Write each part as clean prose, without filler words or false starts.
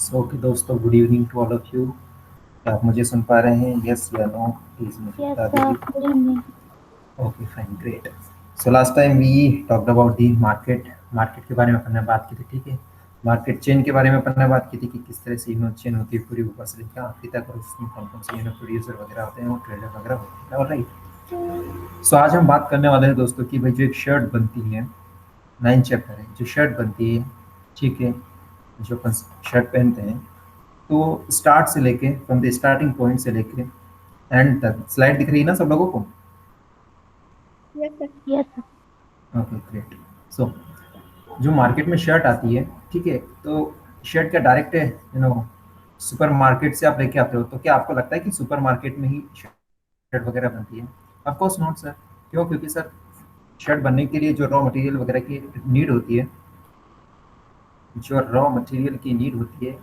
सो okay दोस्तों, good evening to all of you. क्या आप मुझे सुन पा रहे हैं? यस या नो? प्लीज मुझे Yes, बता sir. दीजिए। Good evening. Okay fine, great. So last time we talked about the market. Market के बारे में अपन ने बात की थी, ठीक है। मार्केट चेन के बारे में अपन ने बात की थी कि किस तरह से चेन होती है पूरी, ऊपर से लेकर आखिरी तक, और उसमें कौन कौन से प्रोड्यूसर वगैरह होते हैं और ट्रेडर वगैरह होते हैं। और राइट, सो आज हम बात करने वाले हैं दोस्तों कि भाई जो एक शर्ट बनती है, 9 चैप्टर है जो शर्ट बनती है, ठीक है। जो अपन शर्ट पहनते हैं, तो स्टार्ट से लेके, फ्रॉम द स्टार्टिंग पॉइंट से लेके एंड तक, स्लाइड दिख रही है ना सब लोगों को? Yes, sir. Yes, sir. Okay great. So जो मार्केट में शर्ट आती है, ठीक है, तो शर्ट क्या डायरेक्ट है सुपर मार्केट से आप लेके आते हो? तो क्या आपको लगता है कि सुपर मार्केट में ही शर्ट वगैरह बनती है? Of course not sir. क्यों? क्योंकि सर शर्ट बनने के लिए जो रॉ मटेरियल वगैरह की नीड होती है, जो रॉ मटेरियल की नीड होती है,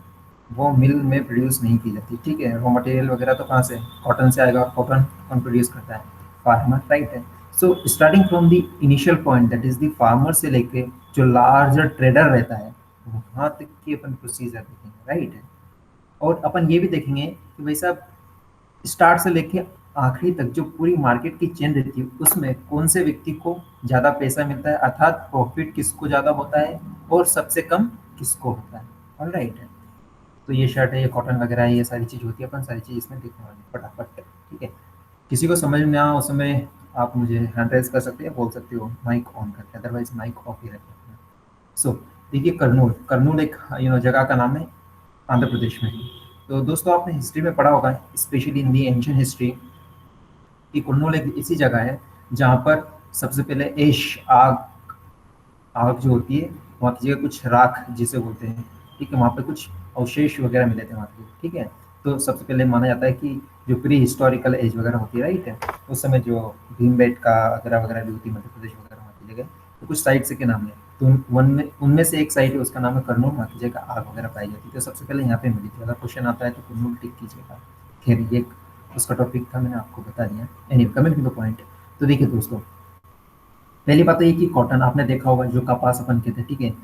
वो मिल में प्रोड्यूस नहीं की जाती, ठीक है। रॉ मटेरियल वगैरह तो कहाँ से? कॉटन से आएगा, और कॉटन कौन प्रोड्यूस करता है? फार्मर, राइट है। So starting from the initial point, that is the farmer, से लेके जो लार्जर ट्रेडर रहता है, वहाँ तक की अपन प्रोसीजर देखेंगे, राइट है। और अपन ये भी देखेंगे कि भाई साहब, स्टार्ट से लेके आखिरी तक जो पूरी मार्केट की चेन रहती है, उसमें कौन से व्यक्ति को ज़्यादा पैसा मिलता है, अर्थात प्रॉफिट किसको ज़्यादा होता है और सबसे कम किसको होता है। ऑल राइट है। तो ये शर्ट है, ये कॉटन वगैरह है, ये सारी चीज़ होती है, अपन सारी चीज़ इसमें देखने वाले हैं फटाफट, ठीक है। किसी को समझ में ना हो, उस समय आप मुझे हैंड रेज कर सकते हैं, बोल सकते हो माइक ऑन करके, अदरवाइज माइक ऑफ ही रखना। सो देखिए, करनूल, करनूल एक जगह का नाम है, आंध्र प्रदेश में। तो दोस्तों, आपने हिस्ट्री में पढ़ा होगा, specially in the ancient history, कि कुन्नूल एक ऐसी जगह है जहाँ पर सबसे पहले ऐश, आग, आग जो होती है, वहाँ की जगह कुछ राख जिसे बोलते हैं, ठीक है, वहाँ पे कुछ अवशेष वगैरह मिले थे वहाँ के, ठीक है। तो सबसे पहले माना जाता है कि जो प्री हिस्टोरिकल एज वगैरह होती है, राइट है, उस समय जो भीमबेटका वगैरह वगैरह भी होती है, मध्य प्रदेश वगैरह वहाँ की जगह, तो कुछ साइट से के नाम है। तो उनमें उनमें से एक साइट है, उसका नाम है कर्नूल, वहाँ की जगह आग वगैरह पाई जाती है, तो सबसे पहले यहाँ पे मिली थी। अगर क्वेश्चन आता है तो कर्नूल टिक कीजिएगा। खैर, ये उसका टॉपिक था, मैंने आपको बता दिया। Any coming to the point. तो देखिए दोस्तों, पहली बात तो ये कि कॉटन आपने देखा होगा, जो कपास अपन कहते हैं, ठीक है।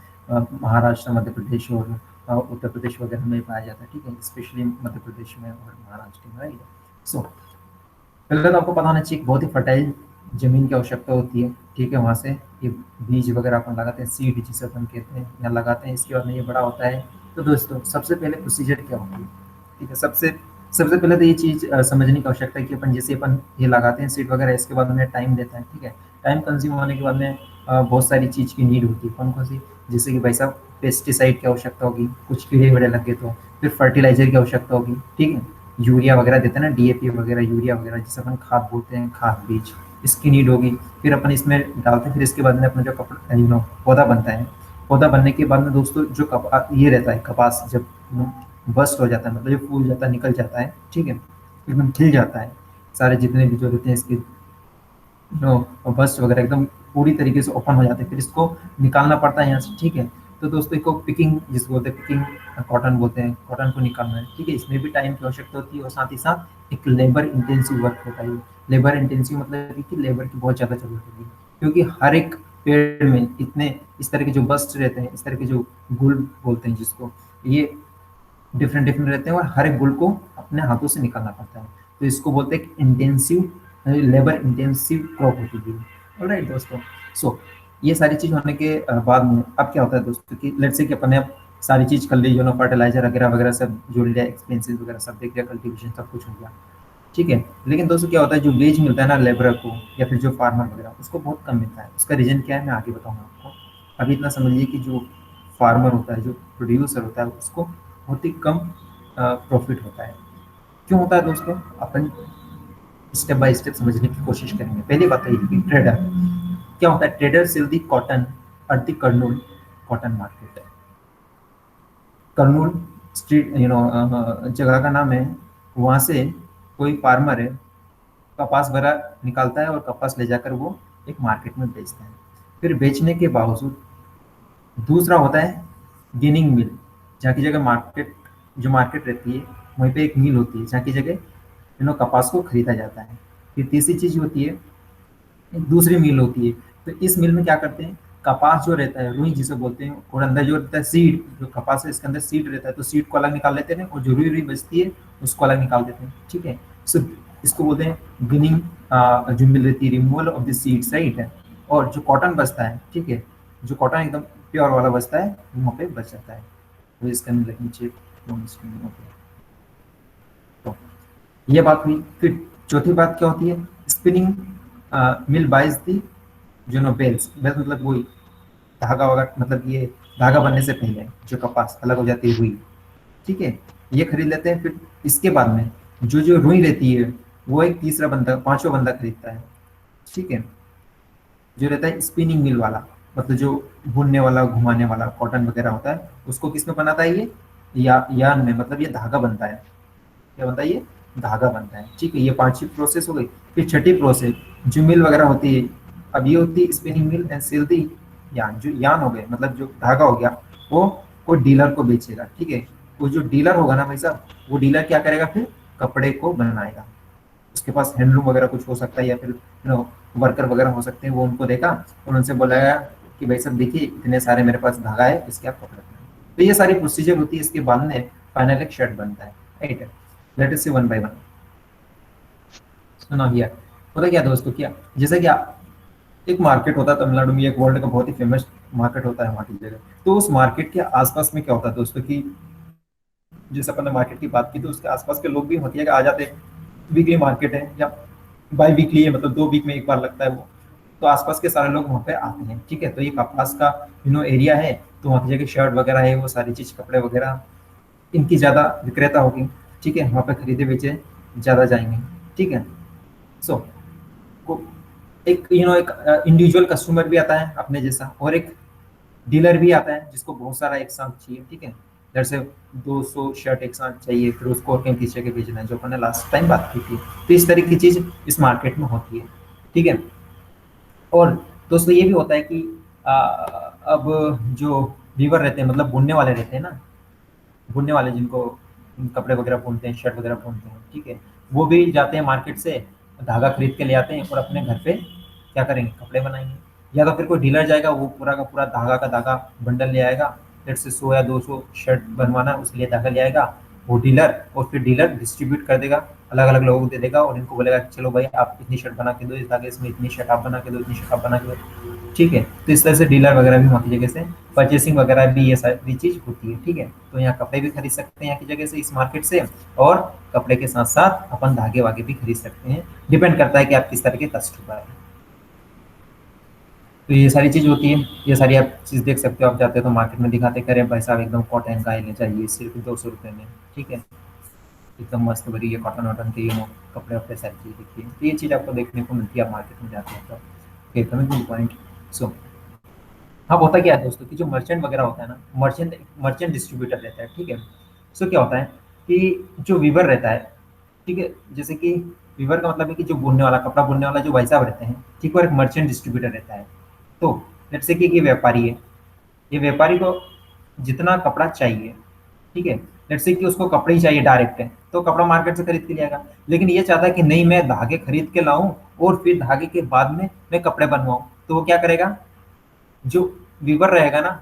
महाराष्ट्र, मध्य प्रदेश और उत्तर प्रदेश वगैरह में पाया जाता है, ठीक है, स्पेशली मध्य प्रदेश में और महाराष्ट्र में, राइट। सो पहले तो आपको पता होना चाहिए कि बहुत ही फर्टाइल जमीन की आवश्यकता होती है, ठीक है। वहाँ से ये बीज वगैरह अपन लगाते हैं, सीड जिसे अपन कहते हैं, यहाँ लगाते हैं, इसके बाद में ये बड़ा होता है। तो दोस्तों, सबसे पहले प्रोसीजर क्या होती है, ठीक है। सबसे सबसे पहले तो ये चीज़ समझने की आवश्यकता है कि अपन जैसे अपन ये लगाते हैं सीड वगैरह, इसके बाद हमें टाइम देता है, ठीक है। टाइम कंज्यूम होने के बाद में बहुत सारी चीज़ की नीड होती है, कौन कौन सी? जैसे कि भाई साहब, पेस्टिसाइड की आवश्यकता होगी, कुछ कीड़े वीड़े लग गए तो। फिर फर्टिलाइजर की आवश्यकता होगी, ठीक है। यूरिया वगैरह देते हैं ना, डीएपी वगैरह, यूरिया वगैरह जिसे अपन खाद बोलते हैं, खाद बीज, इसकी नीड होगी। फिर अपन इसमें डालते हैं, फिर इसके बाद में अपना जो कपड़ा पौधा बनता है। पौधा बनने के बाद में दोस्तों, जो ये रहता है कपास, जब बस्ट हो जाता है, मतलब जो फूल जाता है, निकल जाता है, ठीक है, एकदम खिल जाता है, सारे जितने भी जो रहते हैं इसके बस्ट वगैरह एकदम पूरी तरीके से ओपन हो जाते हैं, फिर इसको निकालना पड़ता है यहाँ से, ठीक है। तो दोस्तों, इसको पिकिंग जिसको बोलते हैं, पिकिंग कॉटन बोलते हैं, कॉटन को निकालना है, ठीक है। इसमें भी टाइम की आवश्यकता होती है, और साथ ही साथ एक लेबर इंटेंसिव वर्क होता है। लेबर इंटेंसिव मतलब है कि लेबर की बहुत ज़्यादा जरूरत होगी, क्योंकि हर एक पेड़ में इतने इस तरह के जो बस्ट रहते हैं, इस तरह के जो गुल बोलते हैं जिसको, ये डिफरेंट डिफरेंट रहते हैं, और हर एक गुल को अपने हाथों से निकालना पड़ता है। तो इसको बोलते हैं इंटेंसिव, लेबर इंटेंसिव क्रॉप होती है। ऑलराइट दोस्तों। सो ये सारी चीज़ होने के बाद में अब क्या होता है दोस्तों, कि लेट्स से कि अपन ने अब सारी चीज़ कर ली, फर्टिलाइजर वगैरह वगैरह सब जोड़ लिया, एक्सपेंसिव वगैरह सब देख लिया, कल्टीवेशन सब कुछ हो गया, ठीक है। लेकिन दोस्तों, क्या होता है, जो वेज मिलता है ना लेबर को, या फिर जो फार्मर वगैरह, उसको बहुत कम मिलता है। उसका रीज़न क्या है, मैं आगे बताऊंगा आपको। अभी इतना समझिए कि जो फार्मर होता है, जो प्रोड्यूसर होता है, उसको बहुत ही कम प्रॉफिट होता है। क्यों होता है दोस्तों? अपन स्टेप बाय स्टेप समझने की कोशिश करेंगे। पहली बात है कि ट्रेडर क्या होता है। Trader sell the cotton at the Kurnool cotton market. Kurnool street जगह का नाम है। वहाँ से कोई फार्मर है, कपास वगैरह निकालता है, और कपास ले जाकर वो एक मार्केट में बेचता है। फिर बेचने के बावजूद दूसरा होता है गिनिंग मिल, जहाँ की जगह मार्केट, जो मार्केट रहती है, वहीं पे एक मिल होती है जहाँ की जगह कपास को खरीदा जाता है। फिर तीसरी चीज़ होती है, एक दूसरी मिल होती है। तो इस मिल में क्या करते हैं, कपास जो रहता है, रुई जिसे बोलते हैं, और अंदर जो रहता है सीड, जो कपास है इसके अंदर सीड रहता है, तो सीड को अलग निकाल लेते हैं और जो रुई रुई बचती है उसको अलग निकाल देते हैं, ठीक है। सो इसको बोलते हैं ग्रीनिंग, जो मिल रहती है, removal of the seeds, right है। और जो कॉटन बचता है, ठीक है, जो कॉटन एकदम प्योर वाला बचता है वहाँ पे बच जाता है। तो इसका नीचे तो ये बात हुई। फिर चौथी बात क्या होती है, स्पिनिंग मिल बाइज दी, जो नो बेल्स, बेल्स मतलब वही धागा वगैरह, मतलब ये धागा बनने से पहले जो कपास अलग हो जाती है रुई, ठीक है, ये खरीद लेते हैं। फिर इसके बाद में जो जो रुई रहती है वो एक तीसरा बंदा, पांचवा बंदा खरीदता है, ठीक है, जो रहता है स्पिनिंग मिल वाला, मतलब जो बुनने वाला घुमाने वाला कॉटन वगैरह होता है, उसको किसमें बनाता है ये, या यान में, मतलब ये धागा बनता है, क्या बनता है ये, धागा बनता है, ठीक है। ये पांचवी प्रोसेस हो गई। फिर छठी प्रोसेस जो मिल वगैरह होती है, अब ये होती है स्पिनिंग मिल एंड सिल्दी यान, जो यान हो गए मतलब जो धागा हो गया, वो कोई डीलर को बेचेगा, ठीक है। वो जो डीलर होगा ना भाई साहब, वो डीलर क्या करेगा, फिर कपड़े को बनाएगा, उसके पास हैंडलूम वगैरह कुछ हो सकता है, या फिर वर्कर वगैरह हो सकते हैं, वो उनको देखा और उनसे बोलाया कि भाई साहब देखिए इतने सारे मेरे पास धागा है, इसके आप कपड़े बनाए। तो ये सारी प्रोसीजर होती है, इसके बाद में फाइनल एक शर्ट बनता है, right. Let us see one by one. सुना हियर, पता क्या दोस्तों, क्या जैसे कि एक मार्केट होता है तमिलनाडु में, एक वर्ल्ड का बहुत ही फेमस मार्केट होता है वहाँ की जगह। तो उस मार्केट के आसपास में क्या होता है दोस्तों की, जैसे अपन ने मार्केट की बात की, तो उसके आसपास के लोग भी होती है कि आ जाते हैं, वीकली मार्केट है या बाई वीकली है, मतलब 2 वीक में एक बार लगता है वो, तो आसपास के सारे लोग वहाँ पे आते हैं, ठीक है। तो ये कपास का एरिया है, तो वहाँ की जगह शर्ट वगैरह है, वो सारी चीज कपड़े वगैरह इनकी ज्यादा विक्रेता होगी, ठीक है, वहाँ पे खरीदे बेचे ज्यादा जाएंगे, ठीक है। सो को एक एक इंडिविजुअल कस्टमर भी आता है अपने जैसा, और एक डीलर भी आता है जिसको बहुत सारा एक साथ चाहिए, ठीक है, जैसे 200 शर्ट एक साथ चाहिए, फिर उसको और कहीं किसी जगह भेजना है, जो अपन ने लास्ट टाइम बात की थी। तो इस तरह की चीज इस मार्केट में होती है, ठीक है। और दोस्तों ये भी होता है कि अब जो वीवर रहते हैं, मतलब बुनने वाले रहते हैं ना, बुनने वाले जिनको कपड़े वगैरह बुनते हैं, शर्ट वगैरह बुनते हैं, ठीक है, वो भी जाते हैं मार्केट से, धागा खरीद के ले आते हैं और अपने घर पे क्या करेंगे, कपड़े बनाएंगे। या तो फिर कोई डीलर जाएगा, वो पूरा का पूरा धागा का धागा बंडल ले आएगा, लेट से 100 या 200 शर्ट बनवाना है उसके लिए धागा ले आएगा वो डीलर, और फिर डीलर डिस्ट्रीब्यूट कर देगा, अलग अलग लोगों को दे देगा, और इनको बोलेगा कि चलो भाई आप इतनी शर्ट बना के दो इस धागे, इसमें इतनी शर्ट आप बना के दो, इतनी शर्ट आप बना के दो, ठीक है। तो इस तरह से डीलर वगैरह भी वहाँ की जगह से परचेसिंग वगैरह भी ये सारी चीज होती है, ठीक है। तो यहाँ कपड़े भी खरीद सकते हैं यहाँ की जगह से, इस मार्केट से, और कपड़े के साथ साथ अपन धागे वागे भी खरीद सकते हैं, डिपेंड करता है कि आप किस तरह के कस्टमर है। तो ये सारी चीज होती है, ये सारी आप चीज देख सकते हो, आप जाते हो तो मार्केट में दिखाते करें भाई साहब एकदम कॉटन का ले चाहिए सिर्फ 200 रुपये में, ठीक है, एकदम मस्त भरी ये कॉटन वॉटन के कपड़े वपड़े सारी चीज देखिए, तो ये चीज आपको देखने को मिलती है, आप मार्केट में जाते हैं तो एकदम पॉइंट। सो अब होता क्या है दोस्तों कि जो मर्चेंट वगैरह होता है ना, मर्चेंट मर्चेंट डिस्ट्रीब्यूटर रहता है, ठीक है। सो क्या होता है कि जो वीवर रहता है, ठीक है, जैसे कि वीवर का मतलब है कि जो बुनने वाला, कपड़ा बुनने वाला जो भाई साहब रहते हैं, ठीक है, और एक मर्चेंट डिस्ट्रीब्यूटर रहता है। तो लेट्स से कि ये व्यापारी है, ये व्यापारी को जितना कपड़ा चाहिए, ठीक है, लेट्स से कि उसको कपड़े ही चाहिए डायरेक्ट है, तो कपड़ा मार्केट से खरीद के ले आएगा। लेकिन ये चाहता है कि नहीं मैं धागे खरीद के लाऊं और फिर धागे के बाद में मैं कपड़े बनवाऊं, तो वो क्या करेगा, जो वीवर रहेगा ना,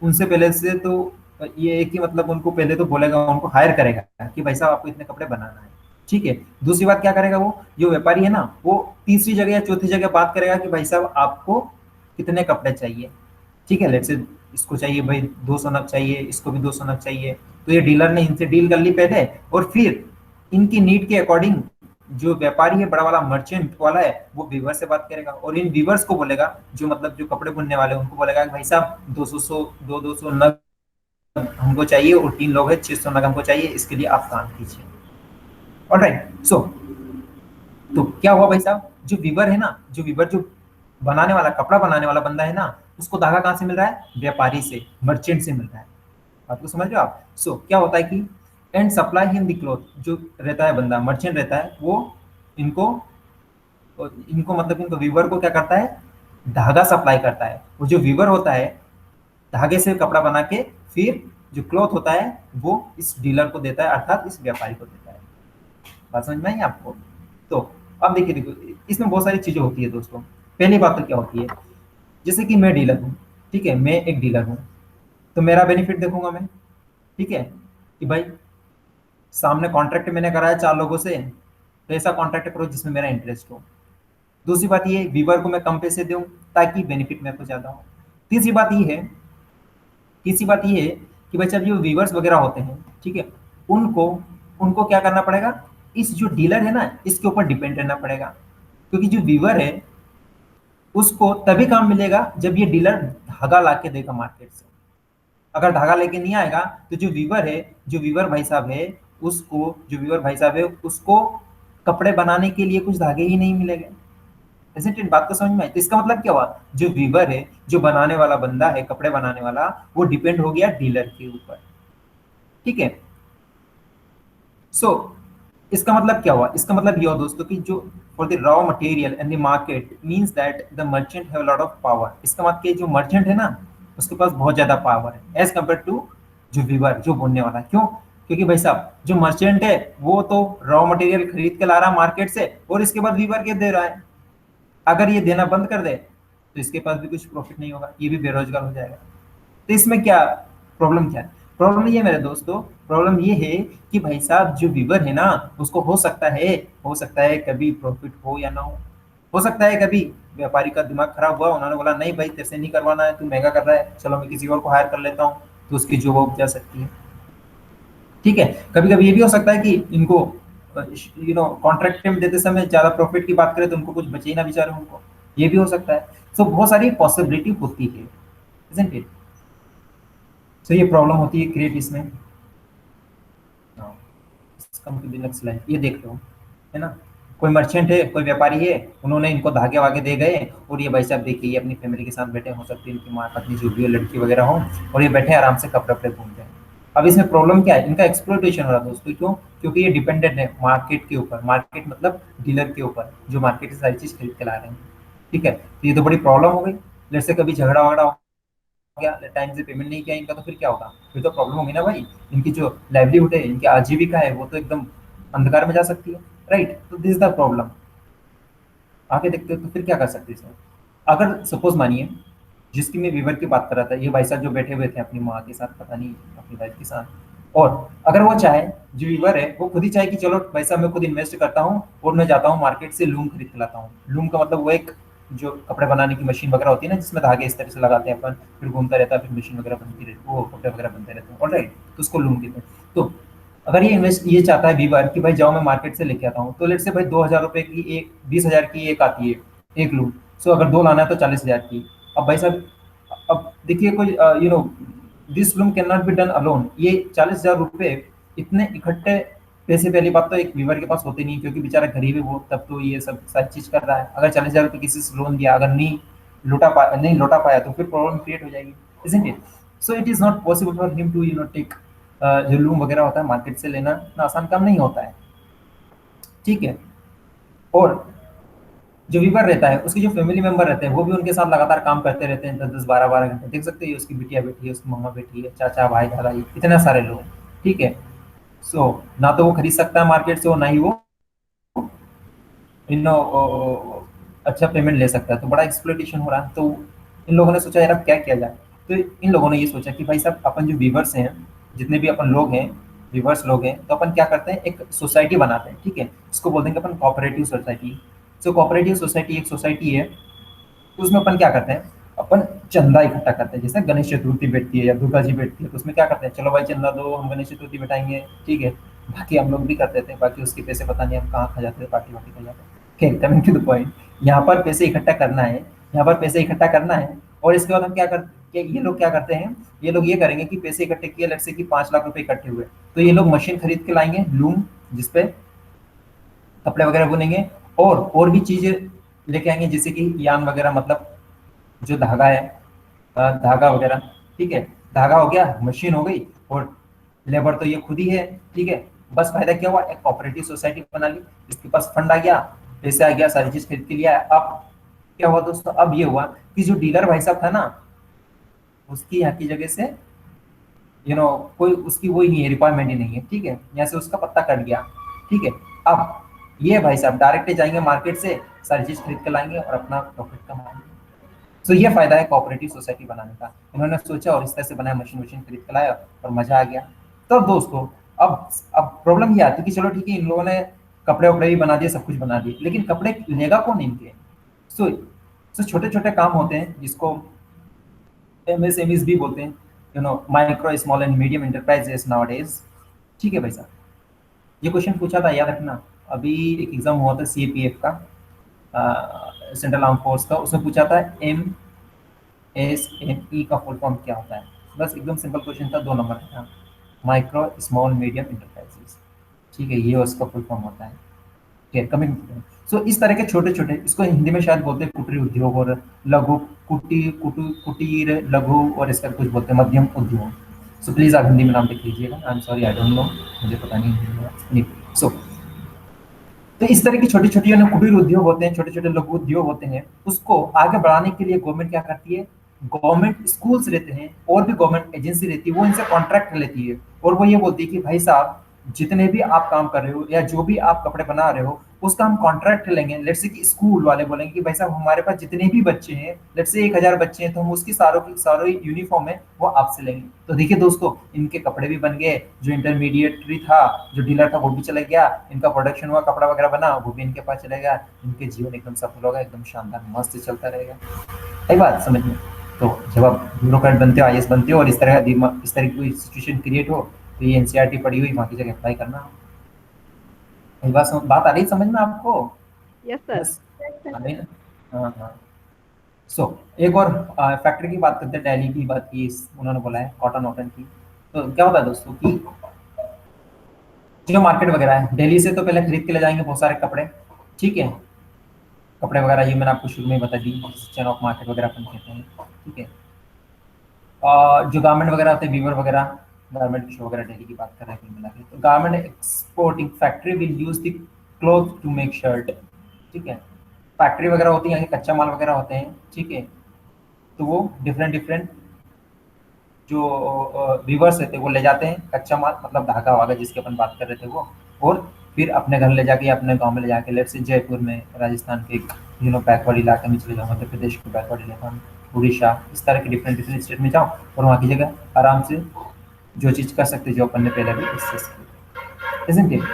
उनसे पहले से तो ये है कि मतलब उनको पहले तो बोलेगा, उनको हायर करेगा कि भाई साहब आपको इतने कपड़े बनाना है, ठीक है। दूसरी बात क्या करेगा, वो जो व्यापारी है ना, वो तीसरी जगह या चौथी जगह बात करेगा कि भाई साहब आपको कितने कपड़े चाहिए, ठीक है, लेट्स से इसको चाहिए भाई 200 नग चाहिए, इसको भी 200 नग चाहिए। तो ये डीलर ने इनसे डील कर ली पहले, और फिर इनकी नीड के अकॉर्डिंग जो व्यापारी है बड़ा वाला मर्चेंट वाला है, वो वीवर से बात करेगा और इन वीवर्स को बोलेगा, जो मतलब जो कपड़े बुनने वाले हैं उनको बोलेगा कि भाई साहब 200 नग हमको चाहिए, और 3 लोग हैं, 600 नग हमको चाहिए, इसके लिए आप काम कीजिए। ऑलराइट। सो तो क्या हुआ भाई साहब, जो वीवर है ना, जो वीवर जो बनाने वाला, कपड़ा बनाने वाला बंदा है ना, उसको धागा कहाँ से मिल रहा है, व्यापारी से, मर्चेंट से मिल रहा है। बात को समझ रहे हो आप। सो क्या होता है कि and supply him the cloth, जो रहता है बंदा मर्चेंट रहता है, वो इनको इनको मतलब इनको वीवर को क्या करता है, धागा सप्लाई करता है। वो जो वीवर होता है धागे से कपड़ा बना के फिर जो क्लॉथ होता है वो इस डीलर को देता है, अर्थात इस व्यापारी को देता है। बात समझ में आई आपको। तो अब देखिए, देखो इसमें बहुत सारी चीजें होती है दोस्तों। पहली बात तो क्या होती है, जैसे कि मैं डीलर हूँ, ठीक है, मैं एक डीलर हूँ, तो मेरा बेनिफिट देखूंगा मैं, ठीक है, कि भाई सामने कॉन्ट्रैक्ट मैंने कराया 4 लोगों से, तो ऐसा कॉन्ट्रैक्ट करो जिसमें मेरा इंटरेस्ट हो। दूसरी बात ये, वीवर को मैं कम पैसे दूं ताकि बेनिफिट मेरे को ज्यादा हो। तीसरी बात ये है, तीसरी बात ये है कि भाई जब ये वीवर्स वगैरह होते हैं, ठीक है, उनको उनको क्या करना पड़ेगा, इस जो डीलर है ना इसके ऊपर डिपेंड रहना पड़ेगा, क्योंकि जो वीवर है उसको तभी काम मिलेगा जब ये डीलर धागा ला के देगा मार्केट से। अगर धागा लेके नहीं आएगा तो जो वीवर है, जो वीवर भाई साहब है, उसको जो वीवर भाई साहब है उसको कपड़े बनाने के लिए कुछ धागे ही नहीं मिलेंगे। Isn't it? बात को समझ में आई? तो इसका मतलब क्या हुआ, जो वीवर है, जो बनाने वाला बंदा है, कपड़े बनाने वाला, वो डिपेंड हो गया डीलर के ऊपर, ठीक है। सो इसका मतलब क्या हुआ, इसका मतलब ये हुआ दोस्तों कि जो for the raw material and the market means that the merchant have lot of power. इसका मतलब कि जो मर्चेंट है ना उसके पास बहुत ज्यादा पावर है एज कंपेयर टू जो वीवर, जो बुनने वाला है। क्यों? क्योंकि भाई साहब जो मर्चेंट है वो तो रॉ मटेरियल खरीद के ला रहा है मार्केट से और इसके बाद वीवर के दे रहा है। अगर ये देना बंद कर दे तो इसके पास भी कुछ प्रॉफिट नहीं होगा, ये भी बेरोजगार हो जाएगा। तो इसमें क्या प्रॉब्लम, क्या है प्रॉब्लम, ये मेरे दोस्तों प्रॉब्लम ये है कि भाई साहब जो वीवर है ना उसको हो सकता है कभी प्रॉफिट हो या ना हो सकता है कभी व्यापारी का दिमाग खराब हुआ, उन्होंने बोला नहीं भाई तेरे से नहीं करवाना है, तू महंगा कर रहा है, चलो मैं किसी और को हायर कर लेता हूँ, तो उसकी जॉब उग जा सकती है, ठीक है। कभी कभी ये भी हो सकता है कि इनको कॉन्ट्रैक्ट में देते समय ज्यादा प्रॉफिट की बात करें तो उनको कुछ बचे ही ना बेचारे उनको, ये भी हो सकता है। सो बहुत सारी पॉसिबिलिटी होती है, isn't it? सो ये प्रॉब्लम होती है क्रिएट इसमें। Come to the next slide, ये देख लो, है ना, कोई मर्चेंट है, कोई व्यापारी है, उन्होंने इनको धागे वागे दे गए और ये भाई साहब देखिए ये अपनी फैमिली के साथ बैठे, हो सकती है इनकी माँ पत्नी जो भी हो लड़की वगैरह हो, और ये बैठे आराम से कपड़े वपड़े घूम रहे हैं। अब इसमें प्रॉब्लम क्या है, इनका एक्सप्लोइटेशन हो रहा है दोस्तों। क्यों? क्योंकि ये डिपेंडेंट है मार्केट के ऊपर, मार्केट मतलब डीलर के ऊपर जो मार्केट से सारी चीज खरीद के ला रहे हैं, ठीक है। तो ये तो बड़ी प्रॉब्लम हो गई। जैसे कभी झगड़ा वगड़ा गया, टाइम से पेमेंट नहीं किया इनका, तो फिर क्या होगा, फिर तो प्रॉब्लम होगी ना भाई। इनकी जो लाइवलीहुड है, इनकी आजीविका है, वो तो एकदम अंधकार में जा सकती है, राइट। तो दिस इज द प्रॉब्लम। आगे देखते हो तो फिर क्या कर सकते हैं इसमें। अगर सपोज मानिए जिसकी मैं वीवर की बात कर रहा था, ये भाई साहब जो बैठे हुए थे अपनी माँ के साथ, पता नहीं अपनी वाइफ के साथ, और अगर वो चाहे, जो वीवर है वो खुद ही चाहे कि चलो भाई साहब मैं खुद इन्वेस्ट करता हूँ और मैं जाता हूँ मार्केट से लूम खरीद के लाता हूँ। लूम का मतलब वो एक जो कपड़े बनाने की मशीन वगैरह होती है ना, जिसमें धागे इस तरह से लगाते हैं अपन, फिर घूमता रहता है, फिर मशीन वगैरह बनती रहती है, वो कपड़े वगैरह बनते रहते हैं, ऑलराइट, तो उसको लूम कहते हैं। तो अगर ये चाहता है वीवर कि भाई जाओ मैं मार्केट से लेके आता हूँ, तो लेट से भाई 2,000 रुपए की एक, 20,000 की एक आती है एक लूम। सो अगर दो लाना है तो 40,000 की। अब भाई साहब अब देखिए कोई this loom can not be done alone. ये 40,000 रुपए इतने इकट्ठे पैसे, पहली बात तो एक वीवर के पास होते नहीं, क्योंकि बेचारा गरीब है वो, तब तो ये सब सारी चीज कर रहा है। अगर 40,000 रुपए किसी से लोन दिया, अगर नहीं लौटा पाया तो फिर प्रॉब्लम क्रिएट हो जाएगी, isn't it? So it is not possible for him to take जो लूम वगैरह होता है मार्केट से लेना इतना आसान काम नहीं होता है, ठीक है। और जो वीवर रहता है उसके जो फैमिली मेंबर रहते हैं वो भी उनके साथ लगातार काम करते रहते हैं, 10-10 12-12 घंटे। देख सकते हैं उसकी बिटिया बैठी है, उसकी मम्मा बैठी है, चाचा भाई दादा, इतने सारे लोग, ठीक है। सो ना तो वो खरीद सकता है मार्केट से और ना ही वो इन अच्छा पेमेंट ले सकता है, तो बड़ा एक्सप्लोइटेशन हो रहा है। तो इन लोगों ने सोचा यार अब क्या किया जाए। तो इन लोगों ने ये सोचा कि भाई साहब अपन जो वीवर्स हैं, जितने भी अपन लोग हैं, वीवर्स लोग हैं, तो अपन क्या करते हैं, एक सोसाइटी बनाते हैं, ठीक है। इसको बोलते हैं कि अपन cooperative society. So cooperative society एक सोसाइटी है, तो उसमें अपन क्या करते हैं, अपन चंदा इकट्ठा करते हैं। जैसे गणेश चतुर्थी बैठती है या दुर्गा जी बैठती है, तो उसमें क्या करते हैं, चलो भाई चंदा दो, हम गणेश चतुर्थी बैठाएंगे, ठीक है। बाकी हम लोग भी करते थे, बाकी उसके पैसे पता नहीं हम कहाँ खा जाते थे, पार्टी वार्टी खा जाते थे। खैर कमिंग टू द पॉइंट, यहाँ पर पैसे इकट्ठा करना है, यहाँ पर पैसे इकट्ठा करना है। और इसके बाद हम क्या करते, ये लोग क्या करते हैं, ये लोग ये करेंगे कि पैसे इकट्ठे किए, लेट्स से कि 5 लाख रुपए इकट्ठे हुए, तो ये लोग मशीन खरीद के लाएंगे लूम, जिसपे कपड़े वगैरह बुनेंगे, और भी चीजें लेके आएंगे, जैसे कि यान वगैरह, मतलब जो धागा है, धागा वगैरह, ठीक है। धागा हो गया, मशीन हो गई, और लेबर तो ये खुद ही है, ठीक है। बस फायदा क्या हुआ, एक कोऑपरेटिव सोसाइटी बना ली, इसके पास फंड आ गया, पैसे आ गया, सारी चीज खरीद के लिया। अब क्या हुआ दोस्तों, अब ये हुआ कि जो डीलर भाई साहब था ना, उसकी यहाँ की जगह से कोई उसकी वही नहीं है, रिक्वायरमेंट ही नहीं है, ठीक है। यहाँ से उसका पत्ता कट गया, ठीक है। अब ये भाई साहब डायरेक्ट जाएंगे मार्केट से, सारी चीज खरीद के लाएंगे और अपना प्रॉफिट कमाएंगे। सो ये फायदा है कोऑपरेटिव सोसाइटी बनाने का। इन्होंने सोचा और इस तरह से बनाया, मशीन वशीन खरीद के लाया और मजा आ गया। तो दोस्तों अब प्रॉब्लम ये आती है कि चलो ठीक है, इन लोगों ने कपड़े वपड़े भी बना दिए, सब कुछ बना दिए, लेकिन कपड़े लेगा कौन इनके? सो सो छोटे छोटे काम होते हैं जिसको एमएसएमईज भी बोलते हैं, micro small and medium enterprises nowadays. ठीक है भाई साहब, ये क्वेश्चन पूछा था, याद रखना। अभी एक एग्जाम हुआ था सीएपीएफ का, सेंट्रल आर्म फोर्स का, उसमें पूछा था एमएसएमई का फुल फॉर्म क्या होता है। बस एकदम सिंपल क्वेश्चन था, 2 नंबर का था, माइक्रो स्मॉल मीडियम इंटरप्राइजेस। ठीक है, ये उसका फुल फॉर्म होता है। ठीक है, कमिंग। सो इस तरह के छोटे छोटे, इसको हिंदी में शायद बोलते हैं कुटीर उद्योग, और लघु कुटीर लघु, और इसका कुछ बोलते हैं मध्यम उद्योग। सो प्लीज आप हिंदी में नाम लिख लीजिएगा। I am sorry, I don't know, मुझे पता नहीं। सो तो इस तरह की छोटी छोटी कुटीर उद्योग होते हैं, छोटे छोटे लघु उद्योग होते हैं, उसको आगे बढ़ाने के लिए गवर्नमेंट क्या करती है? गवर्नमेंट स्कूल्स रहते हैं और भी गवर्नमेंट एजेंसी रहती है, वो इनसे कॉन्ट्रैक्ट लेती है, और वो ये बोलती है कि भाई साहब, जितने भी आप काम कर रहे हो या जो भी आप कपड़े बना रहे हो, उसका हम कॉन्ट्रैक्ट लेंगे। लेट्स से कि स्कूल वाले बोलेंगे कि भाई साहब, हमारे पास जितने भी बच्चे हैं, लेट्स से 1000 बच्चे हैं, तो हम उसकी सारों की सारों यूनिफॉर्म है वो आपसे लेंगे। तो देखिए दोस्तों, इनके कपड़े भी बन गए, जो इंटरमीडिएटरी था, जो डीलर था, वो भी चला गया, इनका प्रोडक्शन हुआ, कपड़ा वगैरह बना, वो भी इनके पास चला गया, इनके जीवन एकदम सफल होगा, एकदम शानदार मस्त चलता रहेगा। सही बात समझ में? तो जब आप ब्यूरोक्रेट बनते हो, आईएएस बनते हो, और इस तरह की कोई सिचुएशन क्रिएट हो, तो ये एनसीईआरटी पड़ी हुई वहाँ की जगह अप्लाई करना। ये बात आ रही समझ में आपको? Yes sir. यस, आ रही ना? हाँ हाँ। सो एक और फैक्ट्री की बात करते हैं, दिल्ली की बात की, उन्होंने बोला है कॉटन वॉटन की। तो क्या होता है दोस्तों कि जो मार्केट वगैरह है, दिल्ली से तो पहले खरीद के ले जाएंगे बहुत सारे कपड़े। ठीक है, कपड़े वगैरह ये मैंने आपको शुरू में बता दी, चेन ऑफ मार्केट वगैरह अपन कहते हैं। ठीक है, जो गारमेंट वगैरह होते हैं, वीवर वगैरह, गारमेंट शो वगैरह, डेली की बात कर रहे हैं कुल मिला के। तो garment exporting factory will use the cloth to make shirt. ठीक है, फैक्ट्री वगैरह होती है, कच्चा माल वगैरह होते हैं। ठीक है, तो वो डिफरेंट डिफरेंट जो वीवर्स रहते हैं, वो ले जाते हैं कच्चा माल, मतलब धागा वागा जिसकी अपन बात कर रहे थे वो, और फिर अपने घर ले जाके या अपने गांव में ले जाके, लेट्स से जयपुर में, राजस्थान के बैकवर्ड इलाके में चले जाओ, मध्य प्रदेश के बैकवर्ड इलाका में, उड़ीसा, इस तरह के डिफरेंट डिफरेंट स्टेट में जाओ, और वहाँ की जगह आराम से जो चीज़ कर सकते जो अपन ने पहले भी डिस्कस की, isn't it?